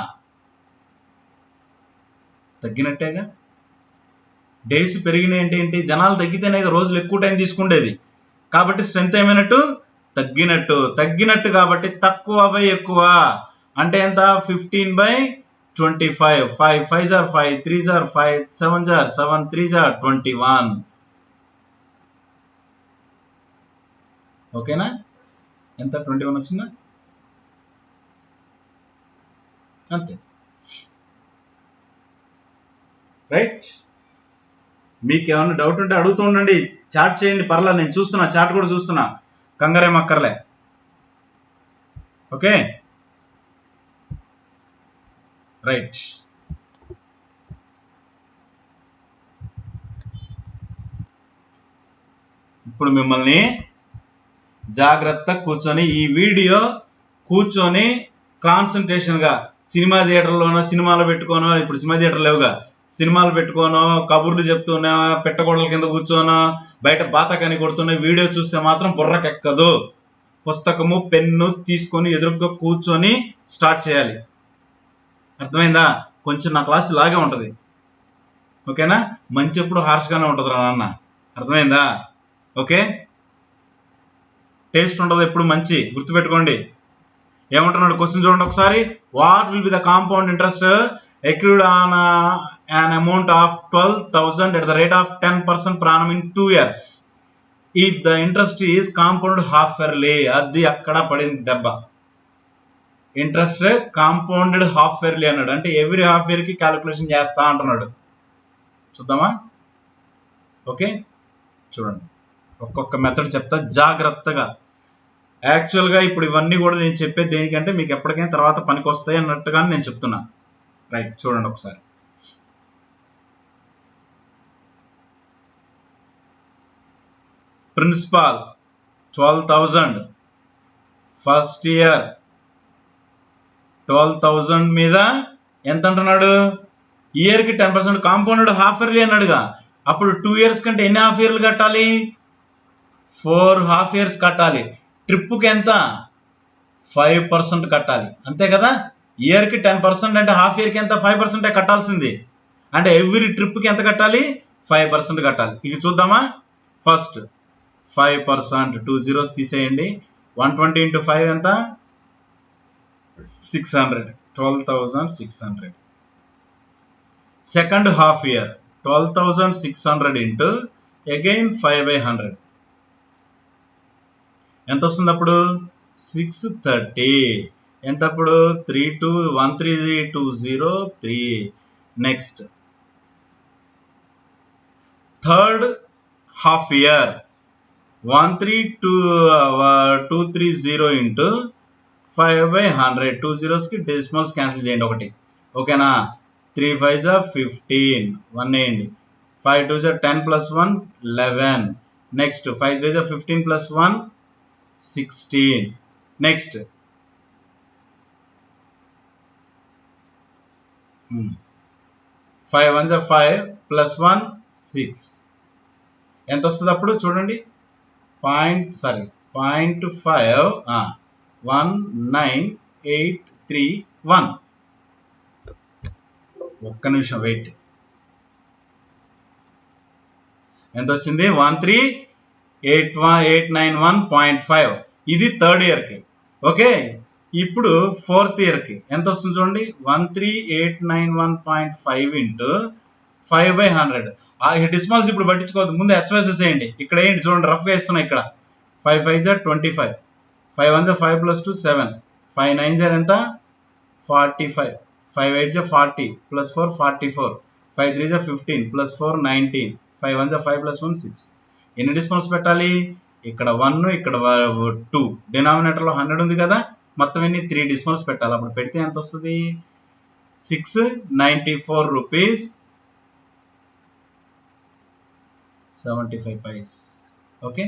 తగ్గినట్టేగా. డేస్ పెరిగినాయి అంటే ఏంటి, జనాలు తగ్గితేనే రోజులు ఎక్కువ టైం తీసుకుండేది. కాబట్టి స్ట్రెంగ్త్ ఏమైనట్టు, తగ్గినట్టు. కాబట్టి తక్కువ బై ఎక్కువ అంటే ఎంత, 15/25. 5 5s are 5, 3s are 5, 7s are 7, 3s are 21. ఓకేనా? ఎంత, 21 వచ్చిందా? అంతే. రైట్. మీకు ఏమైనా డౌట్ ఉంటే అడుగుతూ ఉండండి, చాట్ చేయండి, పర్లా, నేను చూస్తున్నా, చాట్ కూడా చూస్తున్నా, కంగారేం అక్కర్లే. Okay, right. ఇప్పుడు మిమ్మల్ని జాగ్రత్త కూర్చొని ఈ వీడియో కూర్చొని కాన్సన్ట్రేషన్ గా, సినిమా థియేటర్లోనో సినిమాలు పెట్టుకోనో, ఇప్పుడు సినిమా థియేటర్ లేవుగా, సినిమాలు పెట్టుకోనో, కబుర్లు చెప్తూనో, పెట్టగోడల కింద కూర్చోనో, బయట బాతకాని కొడుతున్న వీడియో చూస్తే మాత్రం బుర్రకెక్కదు. పుస్తకము పెన్ను తీసుకొని ఎదురుగా కూర్చొని స్టార్ట్ చేయాలి. అర్థమైందా? కొంచెం నా క్లాస్ ఇలాగే ఉంటుంది, ఓకేనా? మంచి ఎప్పుడు హార్ష్గానే ఉంటుంది రా నాన్న, అర్థమైందా? ఓకే, టేస్ట్ ఉండదు ఎప్పుడు మంచి, గుర్తుపెట్టుకోండి. ఏమంటున్నాడు క్వశ్చన్ చూడండి ఒకసారి. What will be the compound interest accrued on an amount of 12,000 at the rate of 10% per annum in 2 years if the interest is compounded half yearly? అది అక్కడ పడింది దెబ్బ. ఇంట్రెస్ట్ కాంపౌండెడ్ హాఫ్ ఇయర్లీ అన్నాడు, అంటే ఎవ్రీ హాఫ్ ఇయర్ కి క్యాలిక్యులేషన్ చేస్తా అంటున్నాడు. చూద్దామా? ఓకే, చూడండి ఒక్కొక్క మెథడ్ చెప్తా జాగ్రత్తగా. యాక్చువల్గా ఇప్పుడు ఇవన్నీ కూడా నేను చెప్పేది దేనికంటే మీకు ఎప్పటికైనా తర్వాత పనికి వస్తాయి అన్నట్టుగానే నేను చెప్తున్నా. రైట్, చూడండి ఒకసారి. ప్రిన్సిపాల్ 12,000, ఫస్ట్ ఇయర్ 12,000 మీద ఎంత అంటున్నాడు? ఇయర్కి 10% కాంపౌండెడ్ హాఫ్ ఇయర్లీ అన్నాడుగా. అప్పుడు 2 years కంటే ఎన్ని హాఫ్ ఇయర్లు కట్టాలి? 4 హాఫ్ ఇయర్స్ కట్టాలి. ట్రిప్కి ఎంత? 5% కట్టాలి, అంతే కదా? ఇయర్కి 10% అంటే హాఫ్ ఇయర్కి ఎంత? 5% కట్టాల్సింది. అంటే ఎవ్రీ ట్రిప్కి ఎంత కట్టాలి? 5% కట్టాలి. ఇది చూద్దామా? ఫస్ట్ 5%, 2 zeros తీసేయండి. 120 into 5 ఎంత? 600, 12,600. Second half year 12,600 into again 5/100 ఎంత వస్తుంది అప్పుడు? 630. ఎంత అప్పుడు? 13203. Next third half year 13230 into 5/100. 2 zeros కి డెసిమల్స్ క్యాన్సిల్ చేయండి ఒకటి, ఓకేనా? 3 5s are 15, 1 వేయండి. 5 2s are 10 plus 1 11. Next 5 3s are 15 plus 1 16. Next 5 1s are 5 plus 1 6. ఎంత వస్తుంది అప్పుడు? చూడండి, 0.5 19831. ఒక్క నిమిషం వెయిట్. ఎంత వచ్చింది? 13891.5. ఇది థర్డ్ ఇయర్కి. ఓకే, ఇప్పుడు ఫోర్త్ ఇయర్కి ఎంత వస్తుంది చూడండి. 13891.5 into 5/100. ఈ డిస్మల్స్ ఇప్పుడు పట్టించుకోవద్దు, ముందు హెచ్వేసెస్ వేయండి. ఇక్కడ ఏంటి చూడండి, రఫ్గా వేస్తున్నా. ఇక్కడ 5 5s are 25, 5 1s are 5 plus 2 7, 5 9s are ఎంత? 45, 5 8s are 40 plus 4 44, 5 3s are 15 plus 4 19, 5 1s are 5 plus 1 6. ఎన్ని డిస్మల్స్ పెట్టాలి? ఇక్కడ 1, ఇక్కడ 2. డినామినేటర్లో 100 ఉంది కదా, మొత్తం ఎన్ని? 3 డిస్మల్స్ పెట్టాలి. అప్పుడు పెడితే ఎంత వస్తుంది? 694 rupees 75 paise. ఓకే,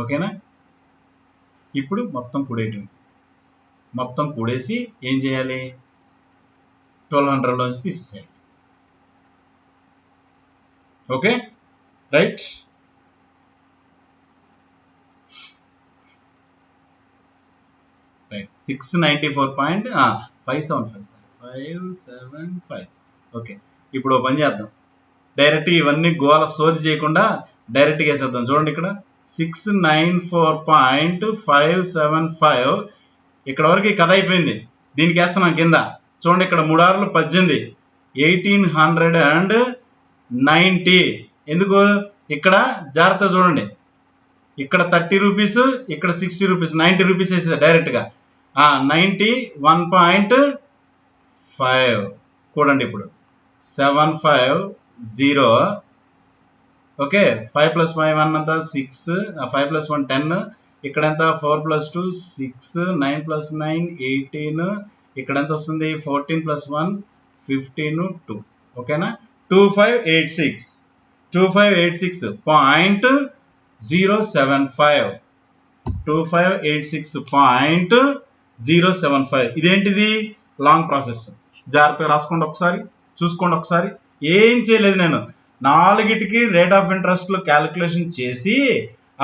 ఓకేనా? ఇప్పుడు మొత్తం కూడేయటం. మొత్తం కూడేసి ఏం చేయాలి? 1200లోంచి తీసేసేయాలి. Okay, right. రైట్, 694.575. ఓకే, ఇప్పుడు ఓ పని చేద్దాం. డైరెక్ట్ ఇవన్నీ గోల సోది చేయకుండా డైరెక్ట్గా వేసేద్దాం. చూడండి, ఇక్కడ 694.575. ఇక్కడ వరకు ఈ కథ అయిపోయింది. దీనికి వేస్తున్నాం కింద. చూడండి, ఇక్కడ 3 6 18, 1890. ఎందుకు? ఇక్కడ జాగ్రత్త చూడండి, ఇక్కడ 30 రూపీస్, ఇక్కడ 60 రూపీస్, 90 రూపీస్ వేసేది డైరెక్ట్గా. 91.5 కూడండి. ఇప్పుడు 750. ఓకే, 5 plus 5 1 అంతా 6, 5 plus 1 10, ఇక్కడ ఎంత? 4 plus 2 6, 9 plus 9 18, ఇక్కడ ఎంత వస్తుంది? 14 plus 1 15 2. ఓకేనా? 2586, 2586.075, 2586.075. ఇదేంటిది? Long process. జాగ్రత్తగా రాసుకోండి, ఒకసారి చూసుకోండి. ఒకసారి ఏం చేయలేదు నేను, 4టికి రేట్ ఆఫ్ ఇంట్రెస్ట్లో క్యాలిక్యులేషన్ చేసి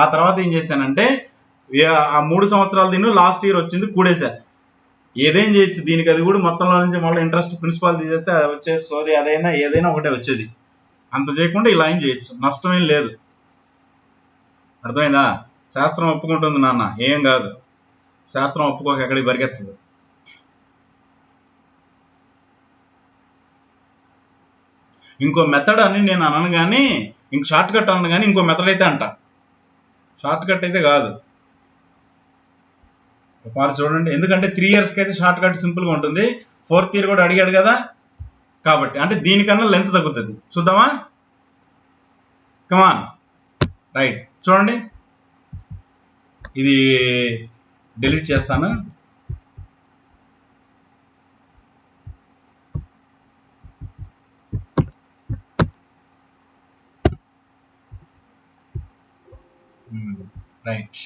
ఆ తర్వాత ఏం చేశానంటే ఆ 3 సంవత్సరాలు దీన్ని లాస్ట్ ఇయర్ వచ్చింది కూడేశా. ఏదేం చేయొచ్చు దీనికి, అది కూడా మొత్తంలో నుంచి మళ్ళీ ఇంట్రెస్ట్ ప్రిన్సిపాల్ తీసేస్తే అది వచ్చే సోది అదైనా ఏదైనా ఒకటే వచ్చేది. అంత చేయకుండా ఇలా ఏం చేయొచ్చు, నష్టమేం లేదు. అర్థమైందా? శాస్త్రం ఒప్పుకుంటుంది నాన్న, ఏం కాదు. శాస్త్రం ఒప్పుకోక ఎక్కడికి పరిగెత్తదు. ఇంకో మెథడ్ అని నేను అనను కానీ, ఇంక షార్ట్ కట్ అన్నాను కానీ ఇంకో మెథడ్ అయితే అంట. షార్ట్ కట్ అయితే కాదు. ఒకసారి చూడండి, ఎందుకంటే 3 ఇయర్స్కి అయితే షార్ట్ కట్ సింపుల్గా ఉంటుంది. 4th ఇయర్ కూడా అడిగాడు కదా, కాబట్టి అంటే దీనికన్నా లెంత్ తగ్గుతుంది. చూద్దామా? కమాన్, రైట్. చూడండి, ఇది డిలీట్ చేస్తాను. రైట్.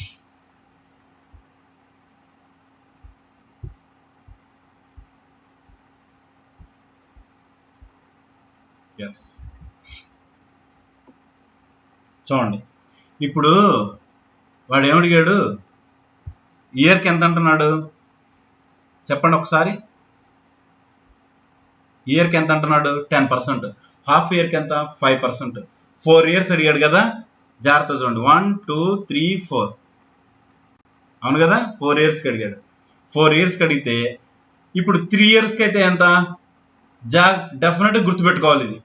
ఎస్, చూడండి ఇప్పుడు వాడు ఏమడిగాడు, ఇయర్కి ఎంత అంటున్నాడు చెప్పండి ఒకసారి. ఇయర్కి ఎంత అంటున్నాడు? 10%. హాఫ్ ఇయర్కి ఎంత? 5%. 4 ఇయర్స్ అడిగాడు కదా, జాగ్రత్త చూడండి. 1 2 3 4, అవును కదా, 4 ఇయర్స్కి అడిగాడు. 4 ఇయర్స్కి అడిగితే ఇప్పుడు 3 ఇయర్స్కి అయితే ఎంత? డెఫినెట్గా గుర్తుపెట్టుకోవాలి ఇది.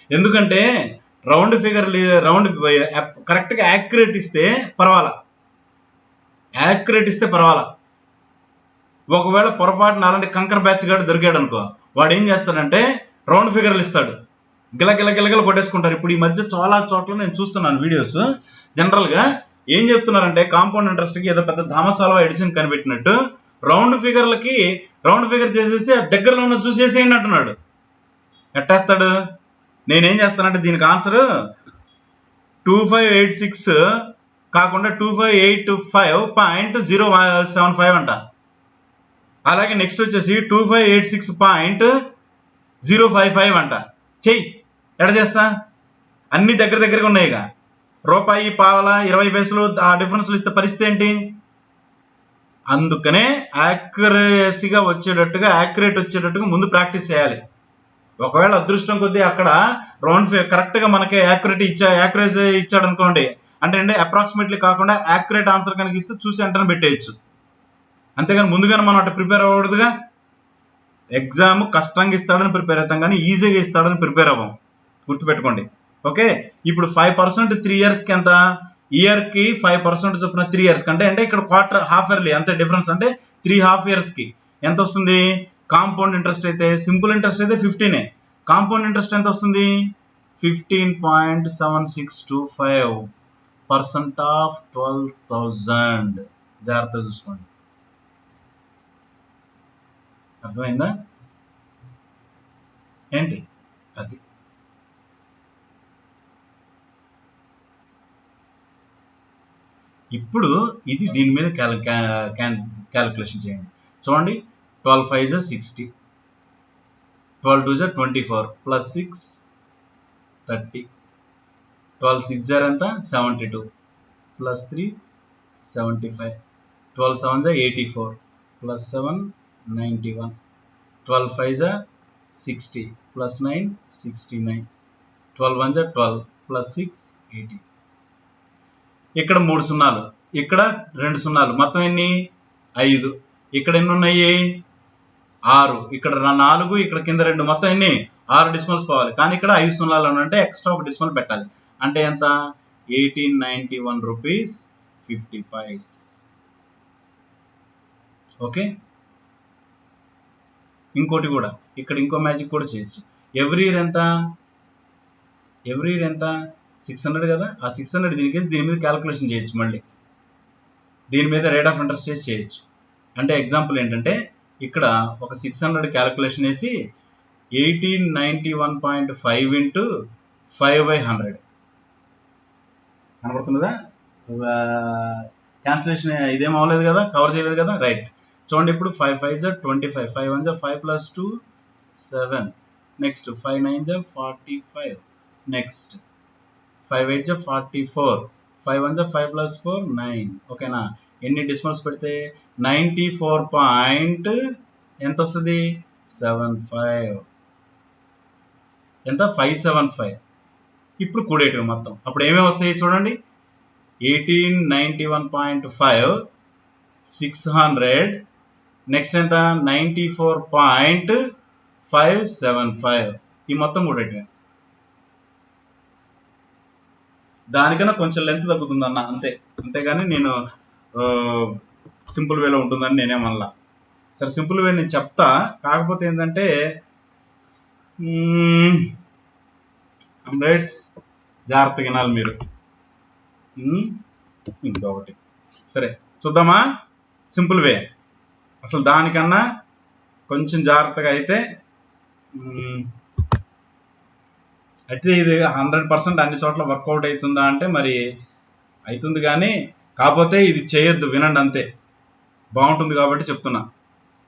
ఎందుకంటే రౌండ్ ఫిగర్, రౌండ్ కరెక్ట్గా యాక్యురేట్ ఇస్తే పర్వాలా, ఒకవేళ పొరపాటున అలాంటి కంకర్ బ్యాచ్ గాడు దొరికాడు అనుకో, వాడు ఏం చేస్తాడంటే రౌండ్ ఫిగర్లు ఇస్తాడు, గిలగిల కొట్టేసుకుంటారు. ఇప్పుడు ఈ మధ్య చాలా చోట్ల నేను చూస్తున్నాను వీడియోస్. జనరల్గా ఏం చెప్తున్నారంటే కాంపౌండ్ ఇంట్రెస్ట్కి ఏదో పెద్ద ధామసాల ఎడిషన్ కనిపెట్టినట్టు రౌండ్ ఫిగర్ చేసేసి దగ్గరలో ఉన్న చూసేసేయండి అంటున్నాడు. ఎట్టేస్తాడు? నేనేం చేస్తానంటే దీనికి ఆన్సర్ 2586 కాకుండా 2585.075 అంట. అలాగే నెక్స్ట్ వచ్చేసి 2586.055 అంట. చెయ్యి, ఎడ చేస్తా? అన్ని దగ్గరగా ఉన్నాయిగా. రూపాయి, పావల, 20 పైసలు ఆ డిఫరెన్స్లు ఇస్తే పరిస్థితి ఏంటి? అందుకనే యాక్యురేట్ వచ్చేటట్టుగా ముందు ప్రాక్టీస్ చేయాలి. ఒకవేళ అదృష్టం కొద్దీ అక్కడ రౌండ్ కరెక్ట్గా మనకి యాక్యురేసీ ఇచ్చాడు అనుకోండి, అంటే అప్రాక్సిమేట్లీ కాకుండా యాక్యురేట్ ఆన్సర్ కనుక ఇస్తే చూసి వెంటనే పెట్టేయచ్చు. అంతేగాని ముందుగానే మనం అట్లా ప్రిపేర్ అవ్వకూడదుగా. ఎగ్జామ్ కష్టంగా ఇస్తాడని ప్రిపేర్ అవుతాం కానీ ఈజీగా ఇస్తాడని ప్రిపేర్ అవ్వం, గుర్తుపెట్టుకోండి. ఓకే, ఇప్పుడు 5% 3 ఇయర్స్కి ఎంత? ఇయర్కి 5% చొప్పున 3 ఇయర్స్కి అంటే ఇక్కడ క్వార్టర్, హాఫ్ ఇయర్లీ అంతే డిఫరెన్స్. అంటే 3 హాఫ్ ఇయర్స్కి ఎంత వస్తుంది? కాంపౌండ్ ఇంట్రెస్ట్ అయితే, సింపుల్ ఇంట్రెస్ట్ అయితే 15, కాంపౌండ్ ఇంట్రెస్ట్ ఎంత వస్తుంది? 15.7625% ఆఫ్ 12,000. జాగ్రత్త చూసుకోండి. అర్థమైందా ఏంటి? అది ఇప్పుడు ఇది దీని మీద క్యాలిక్యులేషన్ చేయండి. చూడండి, 12 5 60, 12 2 24 ప్లస్ 6 30, 12 6 ఎంత? 72 ప్లస్ 3 75, 12 7 84 ప్లస్ 7 91, 12 5 60 ప్లస్ 9 69, 12 1 12 ప్లస్ 6 80. ఇక్కడ 3 సున్నాలు, ఇక్కడ 2 సున్నాలు, మొత్తం ఎన్ని? 5. ఇక్కడ ఎన్ని ఉన్నాయి? 6. ఇక్కడ 4, ఇక్కడ కింద 2, మొత్తం ఎన్ని? 6 డెసిమల్స్ పోవాలి. కానీ ఇక్కడ 5 సున్నాలు అంటే ఎక్స్ట్రా ఒక డెసిమల్ పెట్టాలి. అంటే ఎంత? 1891 రూపీస్ 50 పైస్. ఓకే, ఇంకోటి కూడా, ఇక్కడ ఇంకో మ్యాజిక్ కూడా చేయొచ్చు. ఎవ్రీ ఇయర్ ఎంత? 600 కదా. ఆ 600 దీనికేసి దీని మీద క్యాలిక్యులేషన్ చేయొచ్చు. మళ్ళీ దీని మీద రేట్ ఆఫ్ ఇంట్రెస్ట్ వేసి చేయొచ్చు. అంటే ఎగ్జాంపుల్ ఏంటంటే ఇక్కడ ఒక 600 క్యాలిక్యులేషన్ వేసి 1891.5 ఇంటూ 5/100 కనబడుతుందా? క్యాన్సిలేషన్ ఇదేం అవ్వలేదు కదా, కవర్ చేయలేదు కదా. రైట్, చూడండి ఇప్పుడు 5 5 25, 5 1 5 ప్లస్ 2 7, నెక్స్ట్ 5 9 45, నెక్స్ట్ 5 8 44, 5 1 5 ప్లస్ 4 9. ఓకేనా? ఎన్ని డెసిమల్స్ పెడితే 94 ఎంత వస్తుంది 75 ఎంత 575. ఇప్పుడు కూడేటివి మొత్తం అప్పుడు ఏమేమి వస్తాయి చూడండి 1891.5 600 నెక్స్ట్ ఎంత 94.575 ఈ మొత్తం కూడేటివి. దానికన్నా కొంచెం లెంత్ తగ్గుతుంది అన్న అంతేగాని నేను సింపుల్ వేలో ఉంటుందని నేనేమల్లా. సరే సింపుల్ వే నేను చెప్తా, కాకపోతే ఏంటంటే రైట్స్ జాగ్రత్తగా వినాలి మీరు. ఇంకొకటి సరే చూద్దామా సింపుల్ వే. అసలు దానికన్నా కొంచెం జాగ్రత్తగా అయితే ఇది 100% అన్ని చోట్ల వర్కౌట్ అవుతుందా అంటే మరి అవుతుంది, కానీ కాకపోతే ఇది చేయొద్దు, వినండి అంతే. బాగుంటుంది కాబట్టి చెప్తున్నా,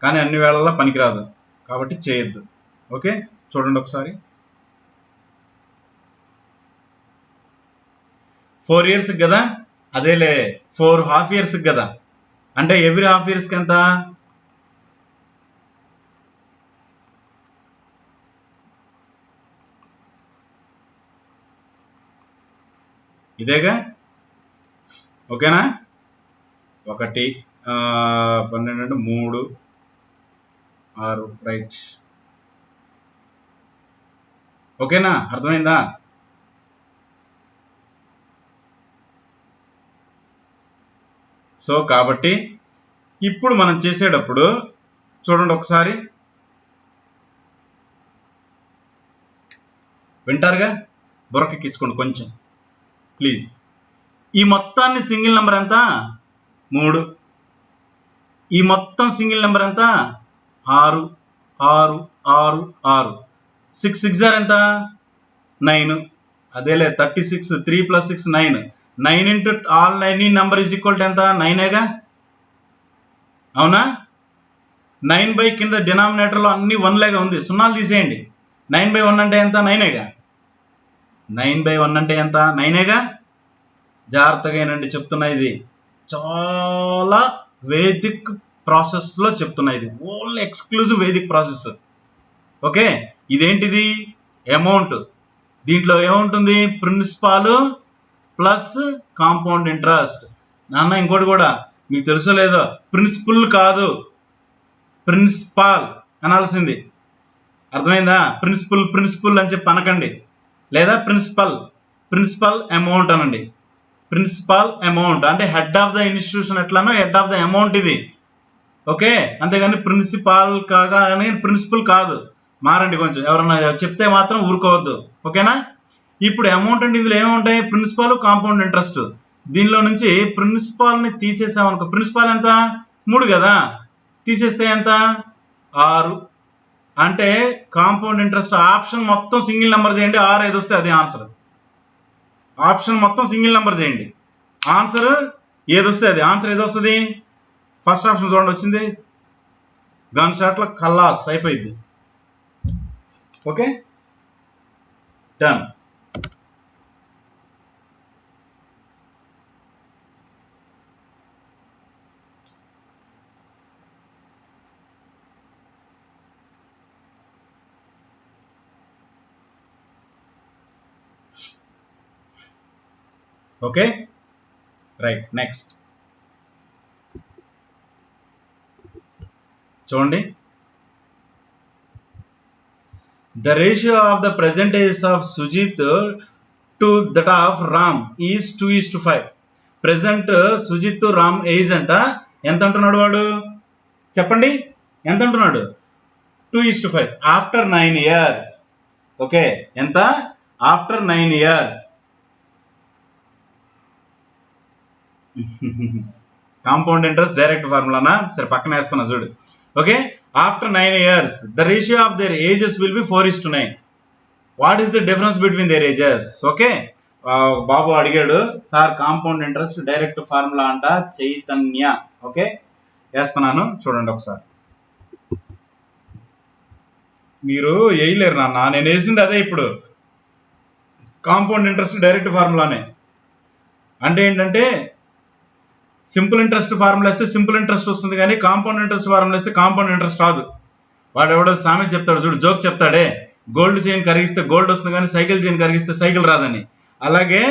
కానీ అన్ని వేళల్లో పనికిరాదు కాబట్టి చేయొద్దు. ఓకే చూడండి ఒకసారి. 4 years కదా, అదేలే 4 half years కదా, అంటే ఎవ్రీ హాఫ్ ఇయర్స్కి ఎంత ఇదేగా. ఓకేనా 1 12 3 6 రైట్. ఓకేనా అర్థమైందా. సో కాబట్టి ఇప్పుడు మనం చేసేటప్పుడు చూడండి ఒకసారి, వింటారుగా, బుర్రకెక్కించుకోండి కొంచెం ప్లీజ్. ఈ మొత్తాన్ని సింగిల్ నెంబర్ ఎంత 3, ఈ మొత్తం సింగిల్ నెంబర్ ఎంత 6 6 6 6 6 6 ఎంత 9, అదేలే 36 3 + 6 9 9 into all 9 number is equal to ఎంత 9ఏగా. అవునా 9 కింద డినామినేటర్లో అన్ని 1 లాగా ఉంది, సున్నాలు తీసేయండి. 9/1 అంటే ఎంత 9ఏగా. 9/1 అంటే ఎంత 9ఏగా. జాగ్రత్తగా ఏనండి చెప్తున్నా, ఇది చాలా వేదిక్ ప్రాసెస్లో చెప్తున్నా, ఇది only exclusive Vedic process. Okay ఇదేంటిది అమౌంట్, దీంట్లో ఏముంటుంది ప్రిన్సిపాల్ ప్లస్ కాంపౌండ్ ఇంట్రెస్ట్. నాన్న ఇంకోటి కూడా మీకు తెలుసో లేదో, ప్రిన్సిపల్ కాదు ప్రిన్సిపాల్ అనాల్సింది, అర్థమైందా. ప్రిన్సిపల్ అని చెప్పి అనకండి, లేదా ప్రిన్సిపల్ అమౌంట్ అనండి. ప్రిన్సిపాల్ అమౌంట్ అంటే హెడ్ ఆఫ్ ద ఇన్స్టిట్యూషన్ ఎట్లానో హెడ్ ఆఫ్ ద అమౌంట్ ఇది. ఓకే అంతేగాని ప్రిన్సిపాల్ కానీ ప్రిన్సిపల్ కాదు, మారండి కొంచెం. ఎవరన్నా చెప్తే మాత్రం ఊరుకోవద్దు. ఓకేనా. ఇప్పుడు అమౌంట్ అంటే ఇందులో ఏముంటాయి ప్రిన్సిపాల్ కాంపౌండ్ ఇంట్రెస్ట్. దీనిలో నుంచి ప్రిన్సిపాల్ని తీసేసామనుకో, ప్రిన్సిపాల్ ఎంత 3 కదా, తీసేస్తే ఎంత 6. అంటే కాంపౌండ్ ఇంట్రెస్ట్ ఆప్షన్ మొత్తం సింగిల్ నెంబర్ చేయండి, 6 ఏది వస్తే అదే ఆన్సర్. ఆప్షన్ మొత్తం సింగిల్ నెంబర్ చేయండి, ఆన్సర్ ఏది వస్తే అది ఆన్సర్. ఏది వస్తుంది ఫస్ట్ ఆప్షన్ చూడండి వచ్చింది, గన్ షాట్లో ఖల్లాస్ అయిపోయింది. Okay done. Okay right. Next చూడండి, the ratio of the percentages of Sujith to that of Ram is 2:5. Present Sujith Ram age అంట ఎంత అంటున్నాడు వాడు చెప్పండి, ఎంత అంటున్నాడు 2:5 ఆఫ్టర్ 9 years. ఓకే ఎంత after 9 years. Compound interest direct ఫార్ములానా, సరే పక్కన వేస్తున్నా చూడు. Okay after 9 years the ratio of their ages will be 4:9. What is the difference between their ages. Okay బాబు అడిగాడు sir compound interest direct formula అంట చైతన్య. ఓకే వేస్తున్నాను చూడండి ఒకసారి. మీరు వేయలేరు నాన్న, నేను వేసింది అదే. ఇప్పుడు కాంపౌండ్ ఇంట్రెస్ట్ డైరెక్ట్ ఫార్ములానే అంటే ఏంటంటే సింపుల్ ఇంట్రెస్ట్ ఫార్ములా వేస్తే సింపుల్ ఇంట్రెస్ట్ వస్తుంది, కానీ కాంపౌండ్ ఇంట్రెస్ట్ ఫార్ములా వేస్తే కాంపౌండ్ ఇంట్రెస్ట్ రాదు. వాడు ఎవడో సామెత చెప్తాడు చూడు, జోక్ చెప్తాడే, గోల్డ్ చైన్ కరిగిస్తే గోల్డ్ వస్తుంది కానీ సైకిల్ చైన్ కరిగిస్తే సైకిల్ రాదని. అలాగే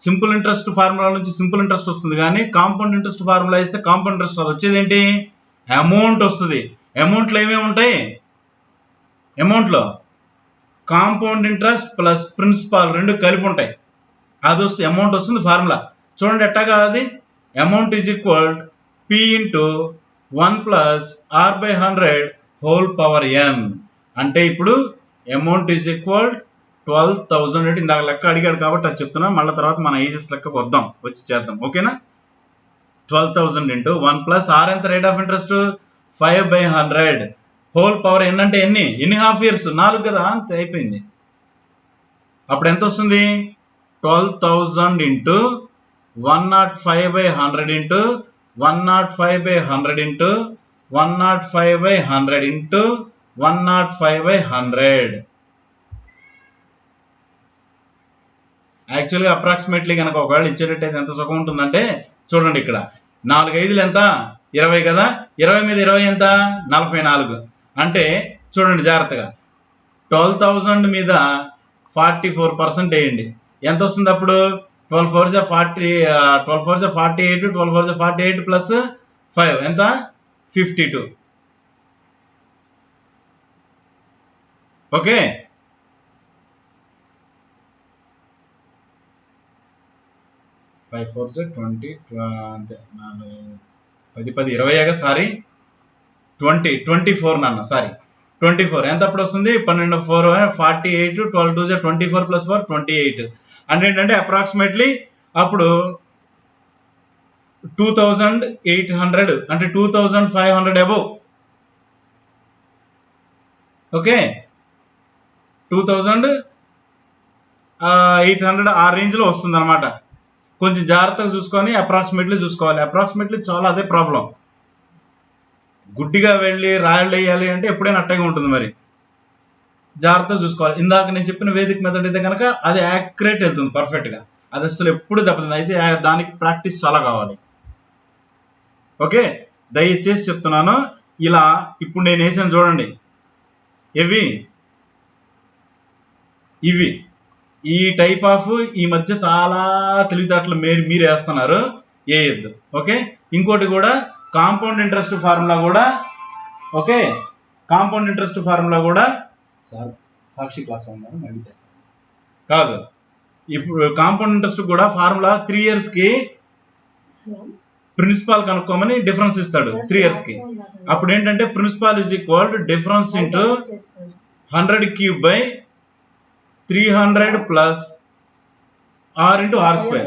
సింపుల్ ఇంట్రెస్ట్ ఫార్ములా నుంచి సింపుల్ ఇంట్రెస్ట్ వస్తుంది, కానీ కాంపౌండ్ ఇంట్రెస్ట్ ఫార్ములా వేస్తే కాంపౌండ్ ఇంట్రెస్ట్ రాదు. వచ్చేది ఏంటి? అమౌంట్ వస్తుంది. అమౌంట్లో ఏమేమి ఉంటాయి? అమౌంట్లో కాంపౌండ్ ఇంట్రెస్ట్ ప్లస్ ప్రిన్సిపాల్ రెండు కలిపి ఉంటాయి. అది వస్తే అమౌంట్ వస్తుంది ఫార్ములా. చూడండి ఎట్టాగా అది, amount is equal P into 1 plus R by 100 whole power n. అంటే ఇప్పుడు అమౌంట్ ఈజ్ ఈక్వల్ 12,000 అంటే ఇందాక లెక్క అడిగాడు కాబట్టి అది చెప్తున్నా, మళ్ళీ తర్వాత మన ఏజెస్ లెక్కకు వద్దాం, వచ్చి చేద్దాం. ఓకేనా? 12,000 ఇంటూ 1 ప్లస్ ఆర్ ఎంత rate of interest 5/100 whole power n అంటే ఎన్ని హాఫ్ ఇయర్స్? 4 కదా, అంతే అయిపోయింది. అప్పుడు ఎంత వస్తుంది? 12,000 ఇంటూ 105/100 ఇంటూ 105/100 ఇంటూ 105/100 ఇంటూ 105/100. యాక్చువల్గా అప్రాక్సిమేట్లీ కనుక ఒకవేళ ఇచ్చేటట్టయితే ఎంత సుఖం ఉంటుందంటే, చూడండి ఇక్కడ 4 5లు ఎంత? 20 కదా, 20 మీద 20 ఎంత? 44. అంటే చూడండి జాగ్రత్తగా, 12,000 మీద 44% వేయండి, ఎంత వస్తుంది అప్పుడు? 12 4 జా 40, 12 4 జా 48, 12 4 జా 48 ప్లస్ 5 ఎంత? 52. ఓకే, 5 4 జా 20, అంతే, 10 10 20 సారీ 24 నాన్న, సారీ 24 ఎంత అప్పుడు వస్తుంది? 12 4 48, 12 2 జా 24 ప్లస్ 4 28. అంటే ఏంటంటే అప్రాక్సిమేట్లీ అప్పుడు 2,800 అంటే 2,500 అబోవ్. ఓకే, 2,800 ఆ రేంజ్ లో వస్తుంది అనమాట. కొంచెం జాగ్రత్తగా చూసుకొని అప్రాక్సిమేట్లీ చూసుకోవాలి. అప్రాక్సిమేట్లీ చాలా అదే ప్రాబ్లం. గుడ్డిగా వెళ్ళి రాయలు వేయాలి అంటే ఎప్పుడైనా అట్టగా ఉంటుంది. మరి జాగ్రత్తగా చూసుకోవాలి. ఇందాక నేను చెప్పిన వేదిక మెథడ్ అయితే కనుక అది యాక్యురేట్ వెళ్తుంది పర్ఫెక్ట్ గా, అది అసలు ఎప్పుడు దెబ్బతింది. అయితే దానికి ప్రాక్టీస్ చాలా కావాలి. ఓకే, దయచేసి చెప్తున్నాను. ఇలా ఇప్పుడు నేను వేసాను చూడండి, ఇవి ఈ టైప్ ఆఫ్ ఈ మధ్య చాలా తెలివితేటలు మీరు వేస్తున్నారు, వేయద్దు. ఓకే, ఇంకోటి కూడా కాంపౌండ్ ఇంట్రెస్ట్ ఫార్ములా కూడా, ఓకే, కాంపౌండ్ ఇంట్రెస్ట్ ఫార్ములా కూడా సాక్షి క్లాస్ ఉన్నారు మళ్ళీ చేస్తాను కాదు. ఇప్పుడు కాంపౌండ్ ఇంట్రెస్ట్ కూడా ఫార్ములా 3 years కి ప్రిన్సిపాల్ కనుక్కోమని డిఫరెన్స్ ఇస్తాడు 3 years కి. అప్పుడు ఏంటంటే principal is equal to difference into 100 cube by 300 plus R into R square.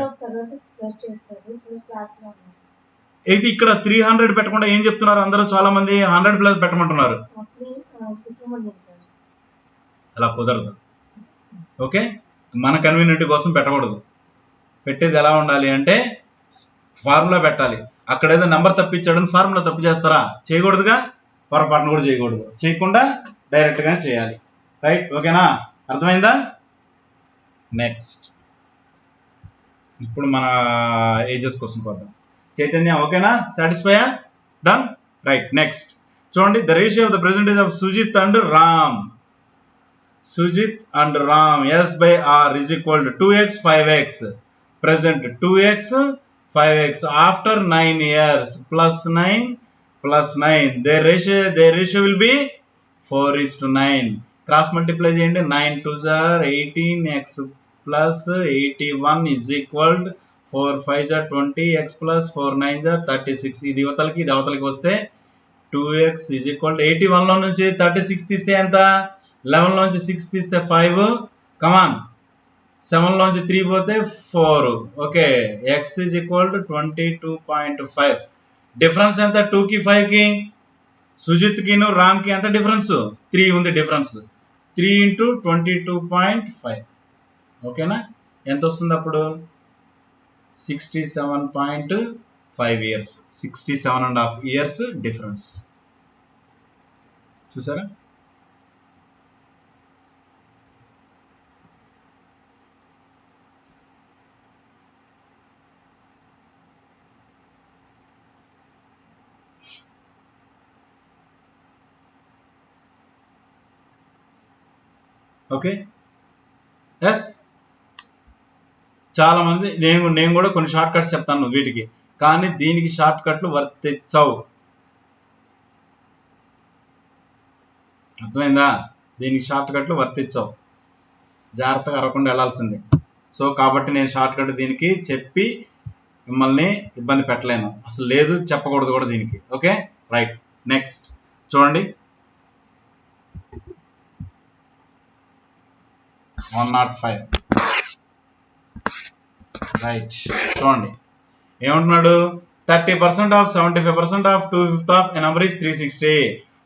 ఇది ఇక్కడ 300 పెట్టకుండా ఏం చెప్తున్నారు అందరూ, చాలా మంది 100 ప్లస్ పెట్టమంటున్నారు. అలా కుదరదు. ఓకే, మన కన్వీనియంట్ కోసం పెట్టకూడదు. పెట్టేది ఎలా ఉండాలి అంటే ఫార్ములా పెట్టాలి. అక్కడ ఏదో నెంబర్ తప్పించాడని ఫార్ములా తప్పు చేస్తారా? చేయకూడదుగా, పొరపాటును కూడా చేయకూడదు. చేయకుండా డైరెక్ట్ గానే చేయాలి. రైట్, ఓకేనా? అర్థమైందా? నెక్స్ట్ ఇప్పుడు మన ఏజెస్ కోసం పోదాం. చైతన్య ఓకేనా? సాటిస్ఫైయా? డన్. రైట్, నెక్స్ట్ చూడండి, the ratio of the percentage of Sujith and Ram. Sujith and Ram S by R is equal to 2x 5x. Present 2x 5x after 9 years plus 9 plus 9. Their ratio will be 4:9. Cross multiply చేయండి. 9 2s are 18x plus 81 is equal to 4 5s are 20, x plus 4 9s are 36. ఇది అవతలకి ఇది అవతలకి వస్తే 2x is equal to 81 లో నుంచి 36 తీస్తే ఎంత? 11 లోంచి 6 తీస్తే 5, కమాన్ 7 లోంచి 3 పోతే 4. Okay, x is equal to 22.5. Difference ఎంత? 2 కి 5 కి. సుజిత్ కి రామ్ కి ఎంత డిఫరెన్స్? 3 ఉంది డిఫరెన్స్. 3 into 22.5. ఓకేనా? ఎంత వస్తుంది అప్పుడు? 67.5 years, 67.5 years డిఫరెన్స్. చూసారా? Okay, yes. చాలా మంది నేను కూడా కొన్ని షార్ట్ కట్స్ చెప్తాను వీటికి, కానీ దీనికి షార్ట్ కట్లు వర్తించవు. అర్థమైందా? దీనికి షార్ట్ కట్లు వర్తించవు, జాగ్రత్తగా అరవకుండా వెళ్ళాల్సిందే. సో కాబట్టి నేను షార్ట్ కట్ దీనికి చెప్పి మిమ్మల్ని ఇబ్బంది పెట్టలేను, అసలు లేదు, చెప్పకూడదు కూడా దీనికి. Okay, right. నెక్స్ట్ చూడండి, 105. రైట్, చూడండి ఏమంటున్నాడు, 30% of 75% of 2/5 of a number is 360.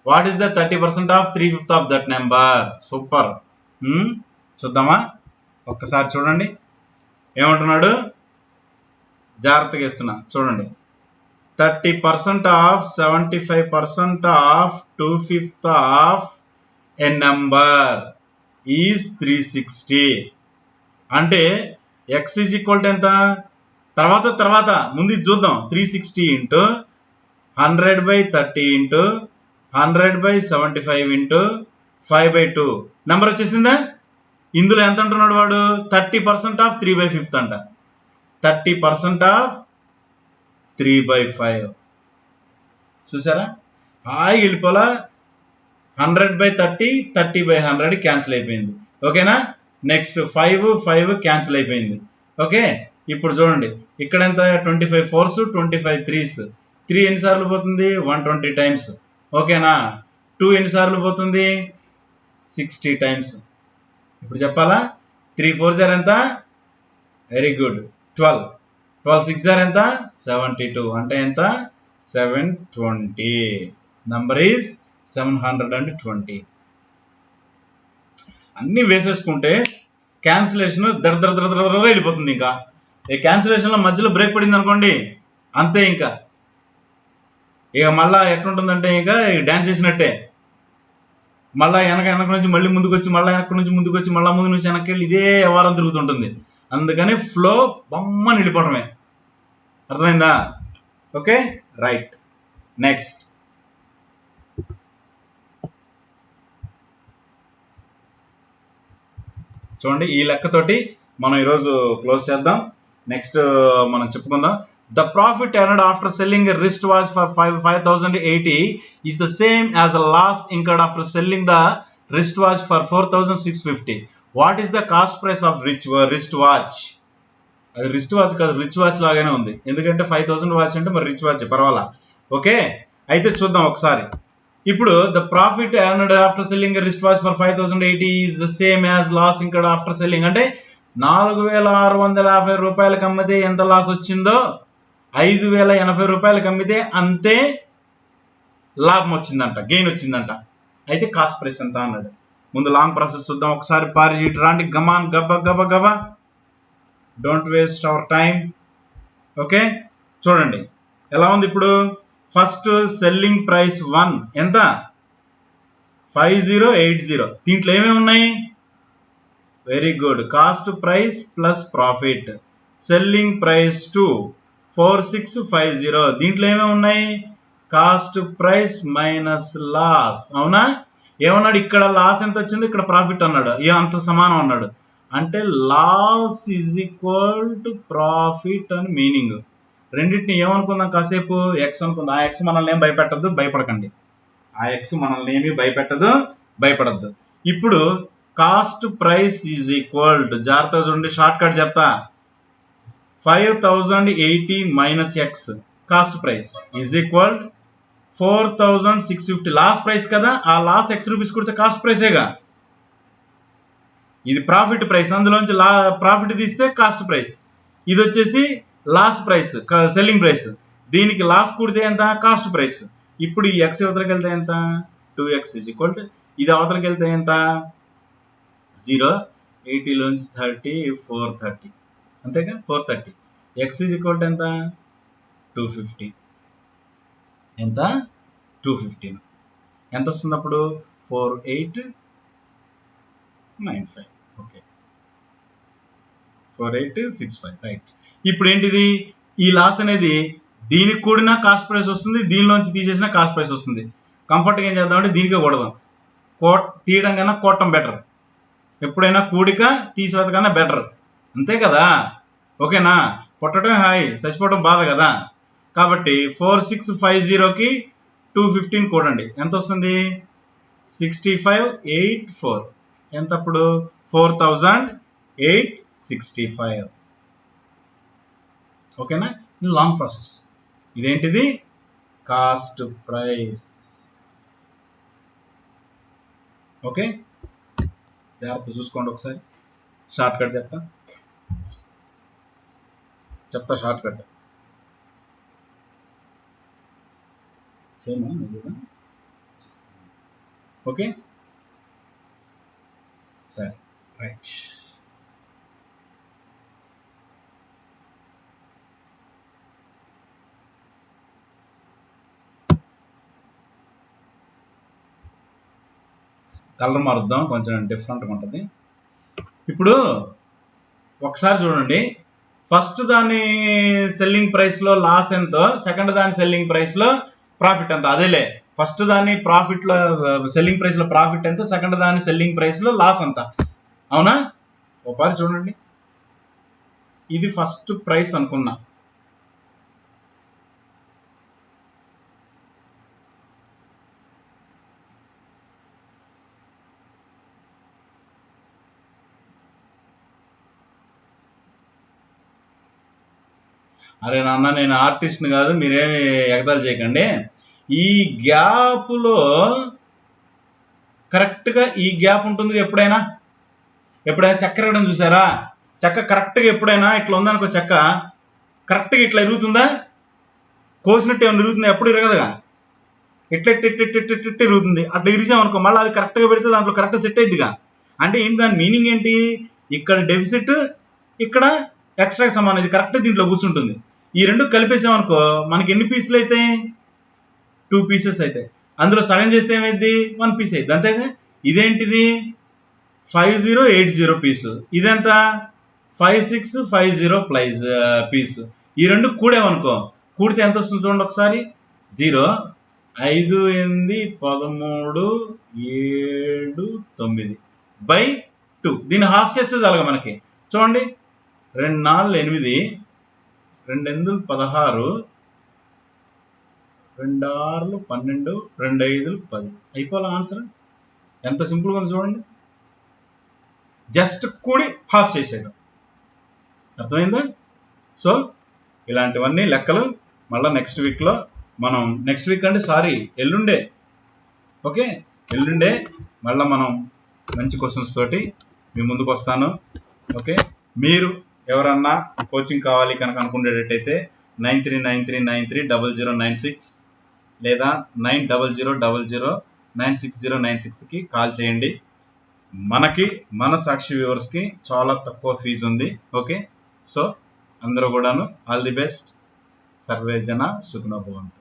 What is the 30% of 3/5 of that number? Super. చూద్దామా, ఒక్కసారి చూడండి ఏమంటున్నాడు, జాగ్రత్తగా ఇస్తున్నా చూడండి. 30% of 75% of 2/5 of a number is 360. అంటే x ఈజ్ ఈక్వల్ టు ఎంత? తర్వాత ముందు చూద్దాం. 360 ఇంటూ 100/30 ఇంటూ 100/75 ఇంటూ 5/2 నెంబర్ వచ్చేసిందా? ఇందులో ఎంత అంటున్నాడు వాడు? 30% ఆఫ్ 3/5 అంట. 30% ఆఫ్ 3/5. చూసారా, హాయి వెళ్ళిపోలా. 100/30, 30/100 క్యాన్సిల్ అయిపోయింది. ఓకేనా? నెక్స్ట్ 5 క్యాన్సిల్ అయిపోయింది. ఓకే, ఇప్పుడు చూడండి ఇక్కడ ఎంత? 25 4s, 25 3s. 3 ఎన్నిసార్లు పోతుంది? 120 టైమ్స్. ఓకేనా? 2 ఎన్నిసార్లు పోతుంది? 60 టైమ్స్. ఇప్పుడు చెప్పాలా? 3 4s ఎంత? Very good, 12. 12 6 ఎంత? 72. అంటే ఎంత? 720. Number is 720. అన్ని వేసేసుకుంటే క్యాన్సిలేషన్ దర వెళ్ళిపోతుంది. ఇంకా ఈ క్యాన్సిలేషన్లో మధ్యలో బ్రేక్ పడింది అనుకోండి, అంతే. ఇంకా ఇక మళ్ళా ఎట్లుంటుందంటే ఇక డ్యాన్స్ చేసినట్టే. మళ్ళీ వెనక నుంచి మళ్ళీ ముందుకు వచ్చి, మళ్ళీ వెనక నుంచి ముందుకు వచ్చి, మళ్ళీ ముందు నుంచి వెనక్కి వెళ్ళి ఇదే వ్యవహారం తిరుగుతుంటుంది. అందుకని ఫ్లో బొమ్మని వెళ్ళిపోవడమే. అర్థమైందా? Okay, right. నెక్స్ట్ చూడండి, ఈ లెక్కతోటి మనం ఈరోజు క్లోజ్ చేద్దాం. నెక్స్ట్ మనం చెప్పుకుందాం. The profit earned after selling a wrist watch for 5,080 is the same as the loss incurred after selling the wrist watch for 4,650. What is the cost price of wrist watch? అది రిస్ట్ వాచ్ కాదు, రిచ్ వాచ్ లాగానే ఉంది. ఎందుకంటే 5,000 వాచ్ అంటే మరి రిచ్ వాచ్, పర్వాలా. ఓకే, అయితే చూద్దాం ఒకసారి. ఇప్పుడు the profit earned after selling wrist watch for 5,080 is the same as loss incurred after selling. అంటే 4,650 రూపాయలకి అమ్మితే ఎంత లాస్ వచ్చిందో 5,080 రూపాయలకి అమ్మితే అంతే లాభం వచ్చిందంట, గెయిన్ వచ్చిందంట. అయితే కాస్ట్ ప్రైస్ ఎంత అన్నాడు. ముందు లాంగ్ ప్రాసెస్ చూద్దాం ఒకసారి. పారిజీట్ రాండి, గమాన్ గబా. Don't waste our time. Okay, చూడండి ఎలా ఉంది ఇప్పుడు. ఫస్ట్ సెల్లింగ్ ప్రైస్ 1 ఎంత? 5080. దీంట్లో ఏమేమి ఉన్నాయి? Very good, cost price plus profit. Selling price 2 4650. దీంట్లో ఏమేమి ఉన్నాయి? Cost price minus loss. అవునా? ఏమన్నాడు? ఇక్కడ లాస్ ఎంత వచ్చింది, ఇక్కడ ప్రాఫిట్ అన్నాడు. అంత సమానం అన్నాడు. అంటే loss is equal to profit అని మీనింగ్. రెండింటిని ఏమనుకుందాం కాసేపు? ఎక్స్ అనుకుందాం. ఆ ఎక్స్ మనల్ని ఏం భయపెట్టద్దు, భయపడకండి. ఆ ఎక్స్ మనల్ని ఏమి భయపడద్దు. ఇప్పుడు cost price is equal to, జాగ్రత్తగా చూడండి, షార్ట్ కట్ చెప్తా, 5,080 minus X cost price is equal 4,650 last price కదా. ఆ లాస్ ఎక్స్ రూపీస్ కొడితే కాస్ట్ ప్రైసేగా. ఇది ప్రాఫిట్ ప్రైస్, అందులోంచి ప్రాఫిట్ తీస్తే కాస్ట్ ప్రైస్. ఇది వచ్చేసి లాస్ ప్రైస్, సెల్లింగ్ ప్రైస్. దీనికి లాస్ కూడితే ఎంత? Cost price. ఇప్పుడు ఈ ఎక్స్ అవతలకి వెళ్తే ఎంత? 2x ఈజ్ ఈక్వల్ టు, ఇది అవతలకి వెళ్తే ఎంత? 0. 80లోంచి 30, 430. అంతేగా, 430. ఎక్స్ ఈజ్ ఈక్వల్ టు ఎంత? 250. ఎంత? 215. ఎంత వస్తుంది అప్పుడు? 4895. ఓకే, 4865. రైట్. ఇప్పుడు ఏంటిది? ఈ లాస్ అనేది దీనికి కూడిన కాస్ట్ ప్రైస్ వస్తుంది, దీనిలోంచి తీసేసిన కాస్ట్ ప్రైస్ వస్తుంది. కంఫర్ట్గా ఏం చేద్దామంటే దీనికే కొడదాం. తీయడం కన్నా కొట్టడం బెటర్. ఎప్పుడైనా కూడిక తీసివేత కన్నా బెటర్, అంతే కదా? ఓకేనా? పుట్టడం హాయ్, చచ్చిపోవడం బాధ కదా. కాబట్టి 4650కి 215 కూడండి, ఎంత వస్తుంది? 6584. ఎంత అప్పుడు? 4865. ఓకేనా? ఇది లాంగ్ ప్రాసెస్. ఇదేంటిది? Cost price. ఓకే, జాగ్రత్త చూసుకోండి. ఒకసారి షార్ట్ కట్ చెప్తా షార్ట్ కట్. సేమ్ ఓకే, సరే, రైట్. కలర్ మారుద్దాం, కొంచెం డిఫరెంట్గా ఉంటుంది. ఇప్పుడు ఒకసారి చూడండి, ఫస్ట్ దాని సెల్లింగ్ ప్రైస్లో లాస్ ఎంతో, సెకండ్ దాని సెల్లింగ్ ప్రైస్లో ప్రాఫిట్ ఎంత. అదేలే, ఫస్ట్ దాని ప్రాఫిట్లో సెల్లింగ్ ప్రైస్లో ప్రాఫిట్ ఎంత, సెకండ్ దాని సెల్లింగ్ ప్రైస్లో లాస్ ఎంత, అవునా? ఒకసారి చూడండి, ఇది ఫస్ట్ ప్రైస్ అనుకున్నా. అరే నాన్న, నేను ఆర్టిస్ట్ని కాదు, మీరేమి ఎగతాలు చేయకండి. ఈ గ్యాప్లో కరెక్ట్గా ఈ గ్యాప్ ఉంటుంది. ఎప్పుడైనా చెక్క ఇరగడం చూసారా? చెక్క కరెక్ట్గా ఎప్పుడైనా ఇట్లా ఉందనుకో, చెక్క కరెక్ట్గా ఇట్లా ఇరుగుతుందా? కోసినట్టు ఏమైనా ఇరుగుతుందా? ఎప్పుడు ఇరగదుగా, ఇట్లా ఇరుగుతుంది. అట్లా ఇరిచామనుకో, మళ్ళీ అది కరెక్ట్గా పెడితే దాంట్లో కరెక్ట్గా సెట్ అయిద్దిగా. అంటే ఏంటి దాని మీనింగ్ ఏంటి? ఇక్కడ డెఫిసిట్, ఇక్కడ ఎక్స్ట్రాకి సమానం, ఇది కరెక్ట్ దీంట్లో కూర్చుంటుంది. ఈ రెండు కలిపేసామనుకో, మనకి ఎన్ని పీసులు అవుతాయి? 2 పీసెస్ అవుతాయి. అందులో సగం చేస్తే ఏమైంది? 1 పీస్ అయింది, అంతేగా. ఇదేంటిది? 5080 పీసు. ఇదెంత? 5650 పీసు. ఈ రెండు కూడేమనుకో, కూడితే ఎంత వస్తుంది చూడండి ఒకసారి. 0 5 8 13 7 9 బై 2. దీన్ని హాఫ్ చేస్తే చాలుగా మనకి. చూడండి, 2 4 8 2 8 16 2 6 12 2 5 10. అయిపోవాలి ఆన్సర్. ఎంత సింపుల్గా ఉంది చూడండి. జస్ట్ కూడి హాఫ్ చేసేయడం, అర్థమైందా? సో ఇలాంటివన్నీ లెక్కలు మళ్ళీ నెక్స్ట్ వీక్లో మనం, నెక్స్ట్ వీక్ అంటే సారీ ఎల్లుండే, ఓకే, ఎల్లుండే మళ్ళీ మనం మంచి క్వశ్చన్స్ తోటి మీ ముందుకు వస్తాను. ఓకే, మీరు ఎవరన్నా కోచింగ్ కావాలి కనుక అనుకునేటట్టయితే 9393930096 లేదా 9000096096కి కాల్ చేయండి. మనకి మన సాక్షి వ్యూవర్స్కి చాలా తక్కువ ఫీజు ఉంది. ఓకే, సో అందరూ కూడాను ఆల్ ది బెస్ట్. సర్వే జన సుఖినో భవంతు.